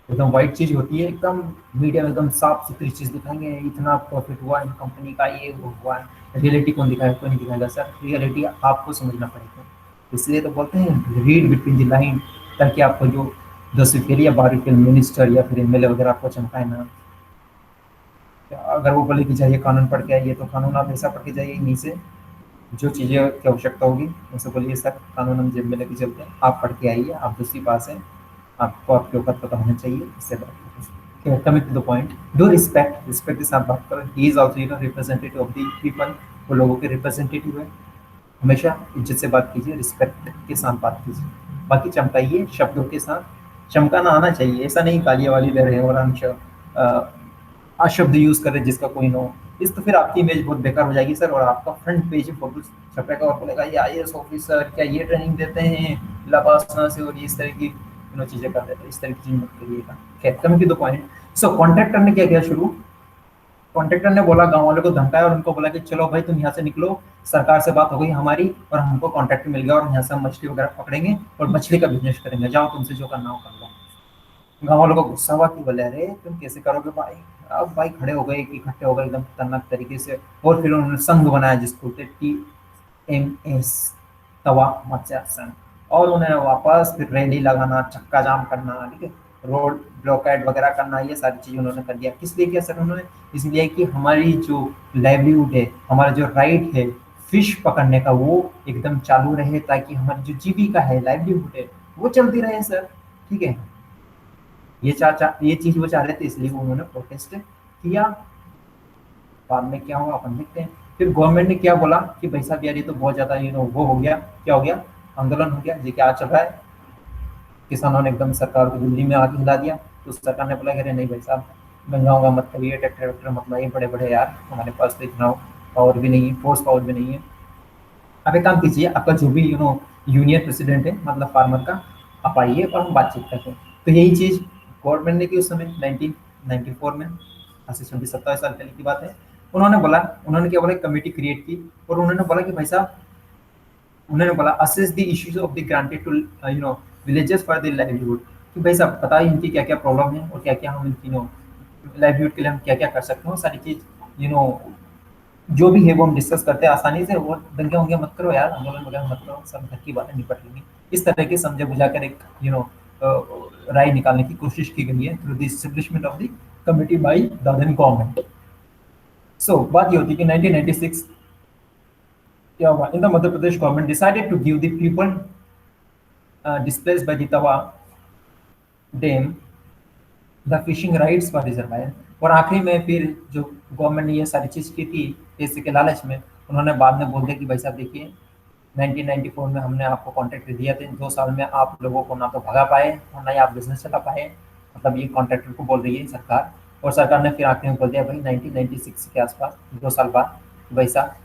एकदम वाइट चीज होती है, एकदम मीडिया में एकदम साफ सुथरी चीज दिखाएंगे, इतना प्रॉफिट हुआ इन कंपनी का, ये वो हुआ है। रियलिटी कौन दिखाएगा? कोई नहीं दिखाएगा सर, रियलिटी आपको समझना पड़ेगा। इसलिए तो बोलते हैं रीड बिटवीन द लाइन, ताकि आपको जो 10वीं फेल या 12वीं फेल मिनिस्टर या फिर MLA वगैरह आपको चमकाए ना। अगर वो बोले कि जाइए कानून पढ़ के आइए, तो कानून आप ऐसा पढ़ के जाइए इन्हीं से, जो चीज़ें की आवश्यकता होगी उनसे बोलिए सर कानून हम जेब में लेके चलते हैं, आप पढ़ के आइए, आप 10वीं पास हैं, आपको आपके औकात पता होना चाहिए, इससे बात करें। Coming to the point, do respect के साथ बात करो। He is also representative of the people, वो लोगों के रिप्रेजेंटेटिव है। हमेशा इज्जत से बात कीजिए, रिस्पेक्ट के साथ बात कीजिए। बाकी चमकाइए शब्दों के साथ, चमकाना आना चाहिए, ऐसा नहीं कालिया वाली दे रहे हैं और हम अशब्द यूज कर रहे हैं जिसका कोई ना हो। इस तो फिर आपकी इमेज बहुत बेकार हो जाएगी सर, और आपका फ्रंट पेज फोटो छपेगा और बोलेगा ये IAS ऑफिसर क्या ये ट्रेनिंग देते हैं लबासना से, और ये इस तरह की चीजें कर देते हैं, इस तरह की चीज मत करिएगा। खैर coming to the point, so contractor ने क्या किया शुरू, कॉन्ट्रैक्टर ने बोला, गांव वालों को धमकाया और उनको बोला कि चलो भाई तुम यहाँ से निकलो, सरकार से बात हो गई हमारी और हमको कॉन्ट्रैक्ट मिल गया, और यहाँ से हम मछली वगैरह पकड़ेंगे और मछली का बिजनेस करेंगे, जाओ तुमसे जो करना हो कर लो। गाँव वालों को गुस्सा हुआ कि बोले अरे तुम कैसे करोगे भाई? अब भाई खड़े हो गए, इकट्ठे हो गए एकदम खतरनाक तरीके से, और फिर उन्होंने संघ बनाया जिसको TMS, तवा मत्स्य संघ। और उन्हें वापस फिर रैली लगाना, चक्का जाम करना, ठीक है, रोड ब्लॉकेट वगैरह करना, ये सारी चीज़ उन्होंने कर दिया। किस लिए किया सर उन्होंने? इसलिए कि हमारी जो लाइवलीहुड है, हमारा जो राइट है फिश पकड़ने का, वो एकदम चालू रहे, ताकि हमारी जो जीविका है, लाइवलीहुड है, वो चलती रहे सर। ठीक है, ये चीज़ वो चाह रहे थे, इसलिए वो उन्होंने प्रोटेस्ट किया। बाद में क्या हुआ अपन देखते हैं। फिर गवर्नमेंट ने क्या बोला कि भाई साहब यार ये तो बहुत ज़्यादा वो हो गया। क्या हो गया? आंदोलन हो गया। ये क्या चल रहा है? किसानों ने एकदम सरकार को दिल्ली में आके हिला दिया। तो सरकार ने बोला कि अरे नहीं भाई साहब, महंगा होगा मत करिए, ट्रैक्टर वैक्टर मत लाइए बड़े बड़े यार, हमारे पास तो इतना पावर भी नहीं है, फोर्स पावर भी नहीं है। आप एक काम कीजिए, आपका जो भी यूनियन प्रेसिडेंट है, मतलब फार्मर का, आप आइए और हम बातचीत करते हैं। तो यही चीज़ गवर्नमेंट ने की उस समय 1994 में, आज से 27 साल पहले की बात है। उन्होंने बोला, उन्होंने क्या बोला, एक कमेटी क्रिएट की और उन्होंने बोला कि भाई साहब, उन्होंने बोला assess the issues of the granted to villages for the livelihood, कि भाई साहब बताइए इनकी क्या क्या प्रॉब्लम है और क्या क्या हम इनकी लाइवलीहुड के लिए हम क्या क्या कर सकते हैं, वो सारी चीज़ जो भी है वो हम डिस्कस करते हैं आसानी से। और दंगे वंगे मत करो यार, आंदोलन वगैरह मत करो, सब घर की बातें निपट लेंगे। इस तरह के समझे बुझाकर एक राय निकालने की कोशिश की गई है through the establishment of the committee by the then government. So बात ये होती है कि 1996 क्या हुआ, in the Madhya Pradesh government decided to give the people displaced by the Tawa Dam the fishing rights for reservoir. और आखिरी में फिर जो गवर्नमेंट ने ये सारी चीज़ की थी पैसे के लालच में, उन्होंने बाद में बोल दिया कि भाई साहब देखिए 1994 में हमने आपको कॉन्ट्रैक्ट दिया था, इन 2 साल में आप लोगों को ना तो भगा पाए और ना ही आप बिजनेस चला पाए। मतलब ये कॉन्ट्रैक्टर को बोल रही है सरकार। और सरकार ने फिर आखिर में बोल दिया भाई 1996 के आसपास 2 साल बाद, भाई साहब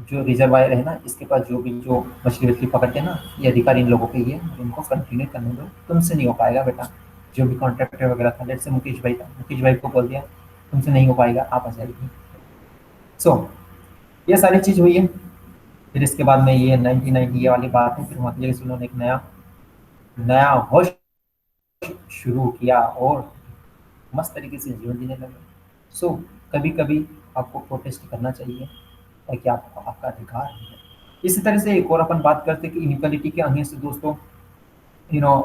जो रिजर्वायर है ना, इसके पास जो भी जो मछली वछली पकड़ते हैं ना, ये अधिकार इन लोगों के ही है, इनको कंटिन्यू करने दो, तुमसे नहीं हो पाएगा बेटा। जो भी कॉन्ट्रैक्टर वगैरह था, लेट से मुकेश भाई था, मुकेश भाई को बोल दिया तुमसे नहीं हो पाएगा, आप आ जाएगी। सो ये सारी चीज़ हुई है। फिर इसके बाद में ये 1990 ये वाली बात है, फिर मतलब से उन्होंने एक नया नया होश शुरू किया और मस्त तरीके से जीवन जीने लगे। सो कभी कभी आपको प्रोटेस्ट करना चाहिए, ताकि आपको आपका अधिकार है। इसी तरह से एक और अपन बात करते हैं कि इनइक्वालिटी के अगेंस्ट दोस्तों यू नो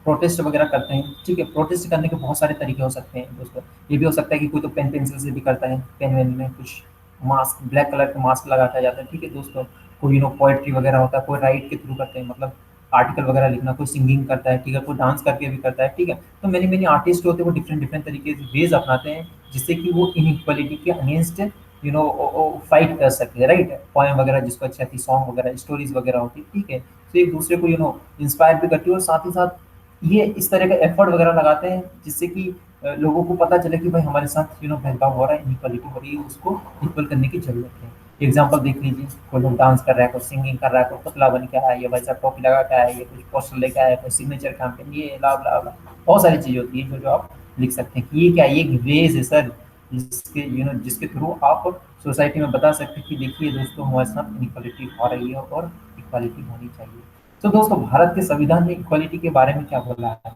प्रोटेस्ट वगैरह करते हैं। ठीक है, प्रोटेस्ट करने के बहुत सारे तरीके हो सकते हैं दोस्तों। ये भी हो सकता है कि कोई तो पेन पेंसिल से भी करता है, पेन वेन में कुछ मास्क, ब्लैक कलर का मास्क लगाता जाता है। ठीक है दोस्तों, कोई पोएट्री वगैरह होता है, कोई राइट के थ्रू करते हैं, मतलब आर्टिकल वगैरह लिखना, कोई सिंगिंग करता है, ठीक है, कोई डांस करके भी करता है। ठीक है, तो मैनी मैनी आर्टिस्ट होते हैं, वो डिफरेंट डिफरेंट तरीके से वेज अपनाते हैं, जिससे कि वो इनइक्वालिटी के अगेंस्ट फाइट कर सके, राइट। पोएम वगैरह जिसको अच्छी आती, सॉन्ग वगैरह, स्टोरीज वगैरह होती, ठीक है। तो एक दूसरे को इंस्पायर भी करती है, और साथ ही साथ ये इस तरह का एफर्ट वगैरह लगाते हैं, जिससे कि लोगों को पता चले कि भाई हमारे साथ भेदभाव हो रहा है, इनइक्वालिटी हो रही है, उसको इक्वल करने की जरूरत है। एग्जाम्पल देख लीजिए, कोई लोग डांस कर रहा है, कोई सिंगिंग कर रहा है, कोई पुतला बन के आया है, ये भाई साहब टोपी लगा के आया है, ये कुछ पोस्टर लेके आया है, कोई सिग्नेचर कैंपेन, ये ला ला ला, बहुत सारी चीज़ होती है जो जो आप लिख सकते हैं कि ये क्या, ये एक वेज है सर, जिसके थ्रू आप सोसाइटी में बता सकते हैं कि देखिए दोस्तों, हमारे साथ इनइक्वालिटी हो रही है और इक्वालिटी होनी चाहिए। तो दोस्तों, भारत के संविधान ने इक्वालिटी के बारे में क्या बोला है?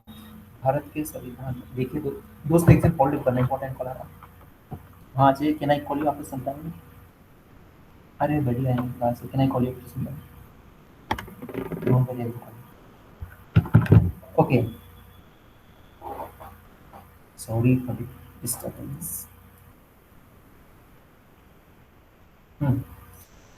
भारत के संविधान में देखिए दोस्त एक सेकंड होल्ड करना, इंपॉर्टेंट कॉल आ रहा है। हाँ जी, can I call you after some time? अरे बढ़िया है, कहाँ से can I call you after some time? Don't worry, okay, sorry for the disturbance.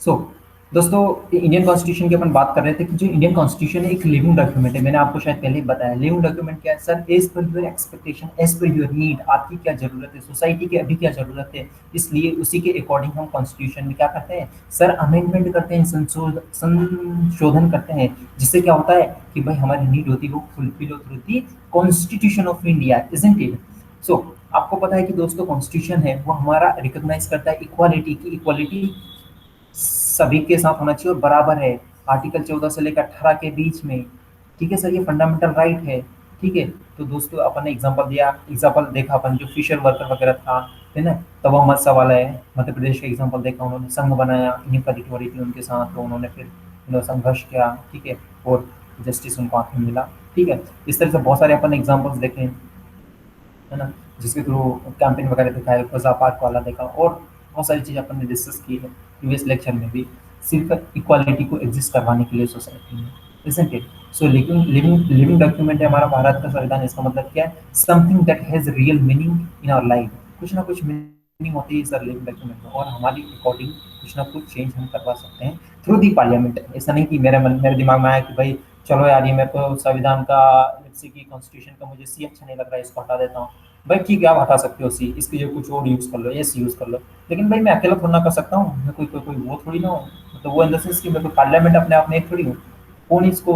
So दोस्तों, इंडियन कॉन्स्टिट्यूशन की अपन बात कर रहे थे कि जो इंडियन कॉन्स्टिट्यूशन है एक लिविंग डॉक्यूमेंट है। मैंने आपको शायद पहले ही बताया, लिविंग डॉक्यूमेंट क्या है sir? As per your expectation, as per your need, आपकी क्या जरूरत है, सोसाइटी की अभी क्या जरूरत है, इसलिए उसी के अकॉर्डिंग हम कॉन्स्टिट्यूशन में क्या करते हैं सर? अमेंडमेंट करते हैं, संशोधन करते हैं, जिससे क्या होता है कि भाई हमारी नीड होती है वो फुलफिल हो through the constitution of India, isn't it? So आपको पता है कि दोस्तों कॉन्स्टिट्यूशन है वो हमारा रिकॉग्नाइज करता है इक्वालिटी की, इक्वालिटी सभी के साथ होना चाहिए और बराबर है, आर्टिकल 14 से लेकर 18 के बीच में। ठीक है सर, ये फंडामेंटल राइट है। ठीक है, तो दोस्तों अपन ने एग्जांपल दिया, एग्जांपल देखा अपन, जो फिशर वर्कर वगैरह था, है ना, तवा मत्स्य वाला है, मध्य प्रदेश का एग्जांपल देखा, उन्होंने संघ बनाया, इनइक्वालिटी हो रही थी उनके साथ, तो उन्होंने फिर संघर्ष किया, ठीक है, और जस्टिस उनको आखिर मिला। ठीक है, इस तरह से बहुत सारे अपन एग्जाम्पल्स देखे हैं, है ना, जिसके थ्रू कैंपेन वगैरह दिखाया, फजा पार्क वाला देखा, और बहुत सारी चीज़ अपन ने डिस्कस की है प्रीवियस लेक्चर में भी, सिर्फ इक्वालिटी को एग्जिस्ट करवाने के लिए सोसाइटी में। isn't it? So living document है हमारा भारत का संविधान। इसका मतलब क्या है? Something that has real meaning in our life. कुछ ना कुछ मीनिंग होती है सर लिविंग डॉक्यूमेंट में, और हमारी अकॉर्डिंग कुछ ना कुछ चेंज हम करवा सकते हैं थ्रू दी पार्लियामेंट। ऐसा नहीं कि मेरे दिमाग में आया कि भाई चलो यार ये मेरे को संविधान का, जैसे कि कॉन्स्टिट्यूशन का मुझे सी अच्छा नहीं लग रहा है, इसको हटा देता हूँ। भाई ठीक है, आप हटा सकते हो सी, इसकी जगह कुछ और यूज कर लो, एस यूज कर लो। लेकिन भाई मैं अकेला थोड़ा ना कर सकता हूँ, मैं कोई वो थोड़ी ना हूँ। तो वो इन द सेंस कि मैं कोई पार्लियामेंट अपने आप में एक थोड़ी हूँ। कौन इसको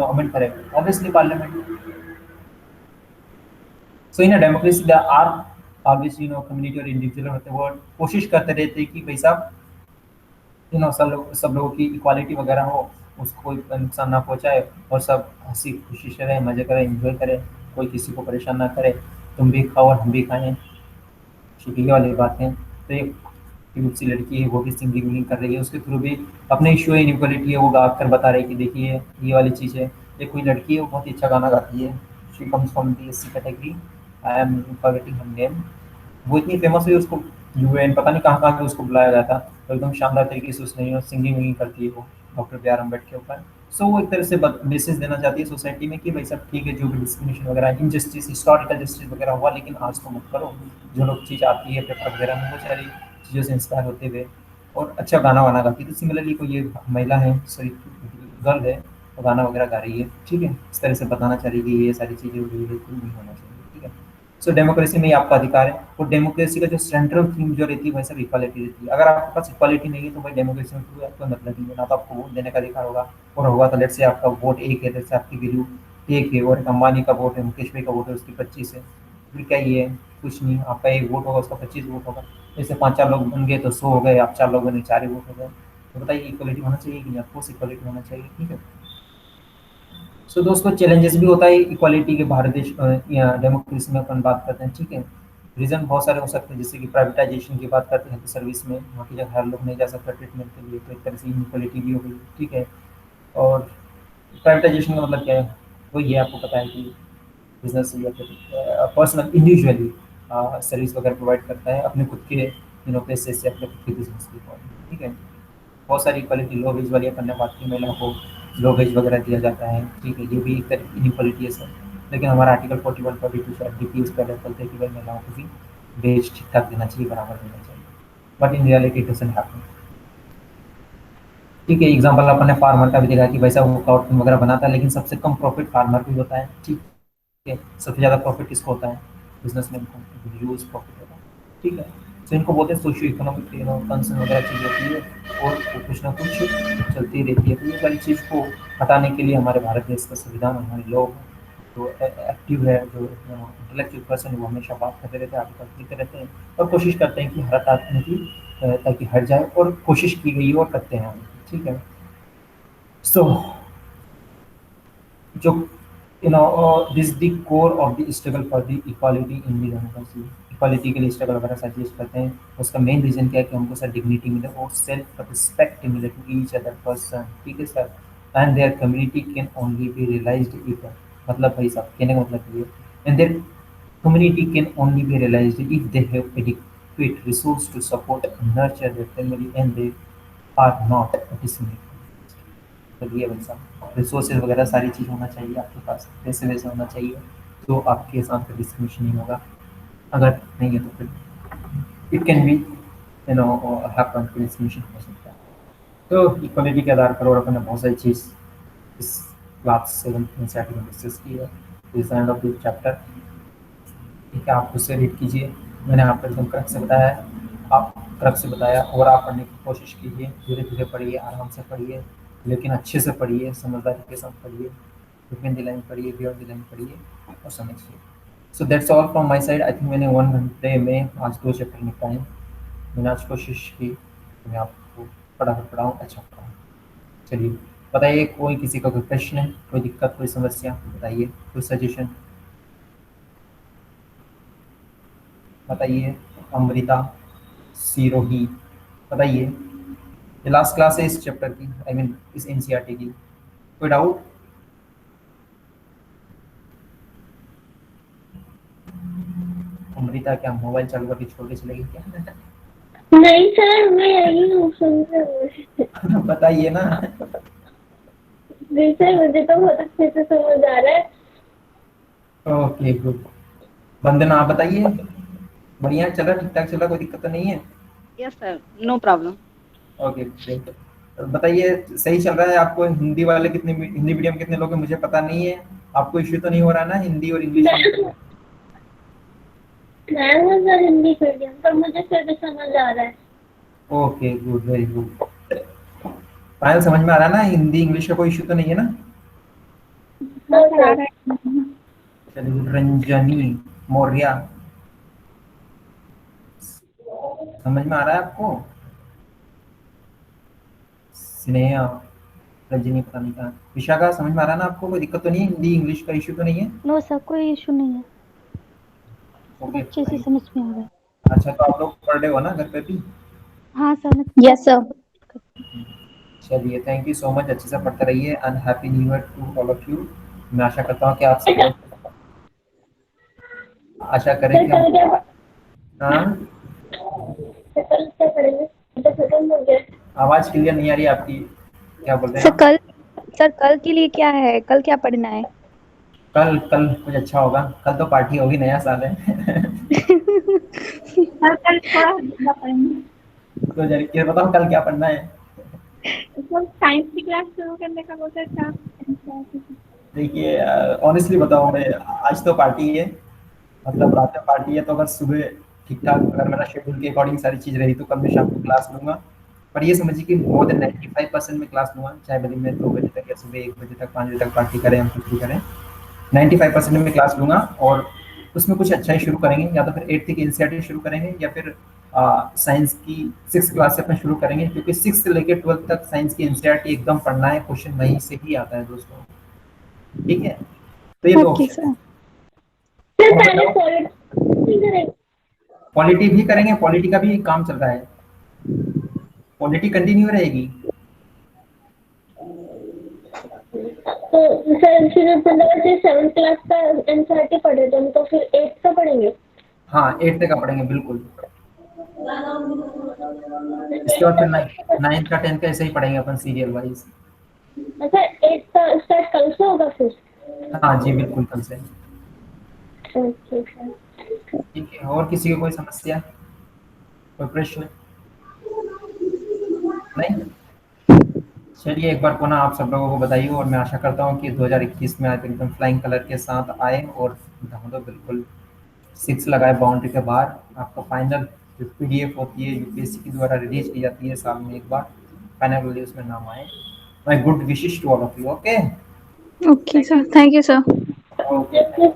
अमेंड करेगा? Obviously parliament. So in a democracy the are always community और इंडिविजुअल होते हैं, वो कोशिश करते रहते हैं कि भाई साहब सब लोगों की इक्वालिटी वगैरह हो, उसको कोई नुकसान ना पहुंचाए, और सब हंसी खुशी से रहें, मजे करें, एंजॉय करें, कोई किसी को परेशान ना करे। तुम भी खाओ और हम भी खाएं, ठीक है, ये वाली बातें। तो एक क्यूट सी लड़की है, वो भी सिंगिंग विंगिंग कर रही है, उसके थ्रू भी अपने इशू इनइक्वालिटी है वो गा कर बता रही है कि देखिए ये वाली चीज़ है। एक कोई लड़की है, वो बहुत ही अच्छा गाना गाती है, she comes from the S C category, I am forgetting her name. वो इतनी फेमस हुई, उसको यूएन पता नहीं कहाँ कहाँ से उसको बुलाया गया था। तो एकदम शानदार तरीके से उसने सिंगिंग विंगिंग करती है वो डॉक्टर बी आर अम्बेडकर के ऊपर। सो वो एक तरह से मैसेज देना चाहती है सोसाइटी में कि भाई सब ठीक है, जो भी डिस्क्रिमिनेशन वगैरह, इनजस्टिस, हिस्टोरिकल जस्टिस वगैरह हुआ, लेकिन आज तो मत करो। जो लोग चीज़ आती है पेपर वगैरह में, वो सारी चीज़ों से इंस्पायर होते हुए और अच्छा गाना वाना गाती है। तो सिमिलरली कोई ये महिला है, सॉरी गर्ल है, वो गाना वगैरह गा रही है, ठीक है, इस तरह से बताना चाह रही है कि ये सारी चीज़ें हो रही है, बिल्कुल नहीं होना चाहिए, ठीक है। सो डेमोक्रेसी में ही आपका अधिकार है, और डेमोक्रेसी का जो सेंट्रल थीम जो रहती है वैसे भी इक्वालिटी रहती है। अगर आपके पास इक्वालिटी नहीं है तो भाई डेमोक्रेसी में कोई मतलब नहीं है, ना तो आपको वोट देने का अधिकार होगा, और होगा तो लेट से आपका वोट एक है, लेट से आपकी वैल्यू एक है, और एक अंबानी का वोट है, मुकेश भाई का वोट है, उसकी 25 है, फिर क्या ही है? कुछ नहीं, आपका एक वोट होगा, उसका 25 वोट होगा। जैसे 5-4 लोग बन गए तो 100 हो गए, आप 4 लोग बने 4 ही वोट हो गए। तो बताइए इक्वालिटी होना चाहिए कि नहीं? ऑफकोर्स इक्वालिटी होना चाहिए, ठीक है। सो दोस्तों चैलेंजेस भी होता है इक्वालिटी के, भारत देश या डेमोक्रेसी में अपन बात करते हैं, ठीक है। रीज़न बहुत सारे हो सकते हैं, जैसे कि प्राइवेटाइजेशन की बात करते हैं तो सर्विस में वहाँ की जगह हर लोग नहीं जा सकता ट्रीटमेंट के लिए, तो एक तरह से इनइक्वालिटी भी हो गई, ठीक है। और प्राइवेटाइजेशन का मतलब क्या है? वही है, आपको पता है कि बिजनेस या फिर पर्सनल इंडिविजुअली सर्विस वगैरह प्रोवाइड करता है अपने खुद के पैसे से, अपने खुद के बिजनेस के अकॉर्डिंग, ठीक है। बहुत सारी इक्वालिटी, लो वेज वाली अपन ने बात की, महिलाओं को लो वेज वगैरह दिया जाता है, ठीक है, ये भी एक तरह की इनइक्वालिटी है सर। लेकिन हमारा आर्टिकल 41-42 शायद डीपीएस पहले बोलते हैं कि भाई महिलाओं को भी वेज ठीक ठाक देना चाहिए, बराबर देना चाहिए, but in reality it doesn't happen, ठीक है। एग्जाम्पल अपन ने फार्मर का भी देखा कि वैसा वो कार्टून वगैरह बनाता है, लेकिन सबसे कम प्रॉफिट फार्मर को ही होता है, ठीक है। सबसे ज़्यादा प्रॉफिट किसको होता है? बिजनेसमैन को, ह्यूज प्रॉफिट होता है, ठीक है। तो इनको बोलते हैं सोशियो इकोनॉमिक कंसर्न वगैरह चीज़ होती है, और वो कुछ ना कुछ चलती रहती है। तो ये सारी चीज़ को हटाने के लिए हमारे भारत देश का संविधान, हमारे लोग जो एक्टिव है, जो इंटेलेक्चुअल पर्सन है, वो हमेशा बात करते रहते हैं, आर्टिकल लिखते रहते हैं, और कोशिश करते हैं कि हटाने की, ताकि हट जाए, और कोशिश की गई है और करते हैं हम, ठीक है। सो जो this the core of the struggle for the equality in the democracy. Equality के लिए स्ट्रगल वगैरह सजेस्ट करते हैं। उसका मेन रीजन क्या है कि हमको सर डिग्निटी मिले और सेल्फ रिस्पेक्ट मिले टू ईच अदर पर्सन, ठीक है sir. And their community can only be realised if, मतलब भाई साहब कहने का मतलब ये, and their community can only be realized if they have adequate resource to support and nurture their family, and they are not discriminated। तो ये भाई साहब रिसोर्सेज वगैरह सारी चीज़ होना चाहिए आपके पास, पैसे वैसे होना चाहिए, तो आपके साथ फिर डिस्क्रिमिनेशन नहीं होगा। अगर नहीं है तो फिर इट कैन बी हैपन, फिर डिस्क्रिमिनेशन हो सकता है। तो इक्वालिटी के आधार पर और अपन ने बहुत सारी चीज़ इस क्लास 7 एनसीईआरटी में डिस्कस की है। This end of this chapter, ठीक है। आप उससे रीड कीजिए, मैंने आपको एकदम करेक्ट से बताया है, आप करेक्ट से बताया, और आप पढ़ने की कोशिश कीजिए, धीरे धीरे पढ़िए, आराम से पढ़िए, लेकिन अच्छे से पढ़िए, समझदारी के साथ पढ़िए, बिटवीन द लाइन पढ़िए, बियॉन्ड द लाइन पढ़िए, और समझिए। So that's all from my side. I think मैंने 1 घंटे में आज 2 चैप्टर निपटाए। मैंने आज कोशिश की कि मैं आपको फटाफट पढ़ाऊँ, अच्छा पढ़ाऊँ। चलिए बताइए, कोई किसी का कोई प्रश्न है, कोई दिक्कत, कोई समस्या बताइए, कोई सजेशन बताइए। अमृता, सिरोही, बताइए। ये लास्ट क्लास है इस चैप्टर की, आई मीन इस एनसीईआरटी की। कोई डाउट? अमृता क्या मोबाइल चालू करके छोड़ के चलेगी क्या? नहीं सर, मैं यही हूँ, सुन रही हूँ। बताइए ना। जी सर, मुझे तो बहुत अच्छे से समझ आ रहा है। Okay good. वंदना आप बताइए, बढ़िया चल रहा, ठीक ठाक चल रहा, कोई दिक्कत तो नहीं है? Yes sir, no problem. Okay great. बताइए सही चल रहा है आपको? हिंदी वाले कितने, हिंदी मीडियम कितने लोग हैं मुझे पता नहीं है। आपको इश्यू तो नहीं हो रहा ना हिंदी और इंग्लिश में? मैं हूँ सर हिंदी मीडियम, पर मुझे फिर भी समझ आ रहा है। Okay good, very good. Final समझ में आ रहा है ना? हिंदी इंग्लिश का कोई इश्यू तो नहीं है ना? हाँ सर, आ रहा है। चलिए गुड। रंजनी मौर्य, समझ में आ रहा है आपको? स्नेहा, रजनी पता नहीं कहाँ, विशाखा समझ में आ रहा है ना आपको? कोई दिक्कत तो नहीं है? हिंदी इंग्लिश का इश्यू तो नहीं है? नो सर, कोई इशू नहीं है, सब ओके अच्छे से फाइन। समझ में आ रहा है। अच्छा तो आप लोग पढ़ रहे हो ना घर पे भी? हाँ सर, मैं यस सर। चलिए थैंक यू सो मच, अच्छे से पढ़ते रहिए and happy new year to all of you. मैं आशा करता हूँ कि आप सब लोग, आशा करें सर कि हम, कल क्या, हाँ सर कल क्या पढ़ेंगे? तो खत्म हो गया। आवाज़ क्लियर नहीं आ रही आपकी, क्या बोल रहे हैं सर आप? कल सर कल के लिए क्या है, कल क्या पढ़ना है? कल कल कुछ अच्छा होगा, कल तो पार्टी होगी, नया साल है। सर कल थोड़ा ज्यादा पढ़ेंगे। तो जरा ये बताओ कल क्या पढ़ना है? सर साइंस की क्लास शुरू करने का बोलते था। देखिए ऑनेस्टली बताओ, मैं आज तो पार्टी है, मतलब रात में पार्टी है, तो अगर सुबह ठीक ठाक अगर मेरा शेड्यूल के अकॉर्डिंग सारी चीज़ रही तो कल मैं शाम को क्लास लूँगा। पर ये समझिए कि मोर देन 95% में क्लास लूँगा, चाहे भले मैं 2 बजे तक या सुबह 1 बजे तक 5 बजे तक पार्टी करें, हम कुछ भी करें। 95% में क्लास लूँगा और उसमें कुछ अच्छा ही शुरू करेंगे, या तो फिर 8th की एनसीईआरटी शुरू करेंगे या फिर साइंस की 6th क्लास से अपना शुरू करेंगे, क्योंकि 6th से लेकर 12th तक साइंस की एनसीईआरटी एकदम पढ़ना है, क्वेश्चन वहीं से ही आता है दोस्तों। ठीक है, तो ये दो ओके ऑप्शन है। सर। सर और पहले बताओ, पॉलिटिक्स करेंगे। पॉलिटी भी करेंगे, पॉलिटी का भी काम चल रहा है, पॉलिटी कंटिन्यू रहेगी। तो सर फिर मतलब ऐसे 7th क्लास का एनसीईआरटी पढ़े थे हम, तो फिर 8th का पढ़ेंगे। हाँ 8th का पढ़ेंगे बिल्कुल। इसके बाद फिर 9th का 10th का ऐसे ही पढ़ेंगे अपन सीरियल वाइज। अच्छा, 8th का स्टार्ट कल से होगा फिर? हाँ जी बिल्कुल, कल से। Okay sir. ठीक है, और किसी को कोई समस्या, कोई प्रश्न? नहीं? चलिए एक बार पुनः आप सब लोगों को बधाई हो, और मैं आशा करता हूँ कि 2021 में आप एकदम फ्लाइंग कलर के साथ आए और हम लोग बिल्कुल 6 लगाए बाउंड्री के बाहर। आपका फाइनल जो पीडीएफ होती है यूपीएससी के द्वारा रिलीज की जाती है साल में एक बार, फाइनली उसमें नाम आए। My good wishes to all of you. Okay okay sir, thank you sir. Okay.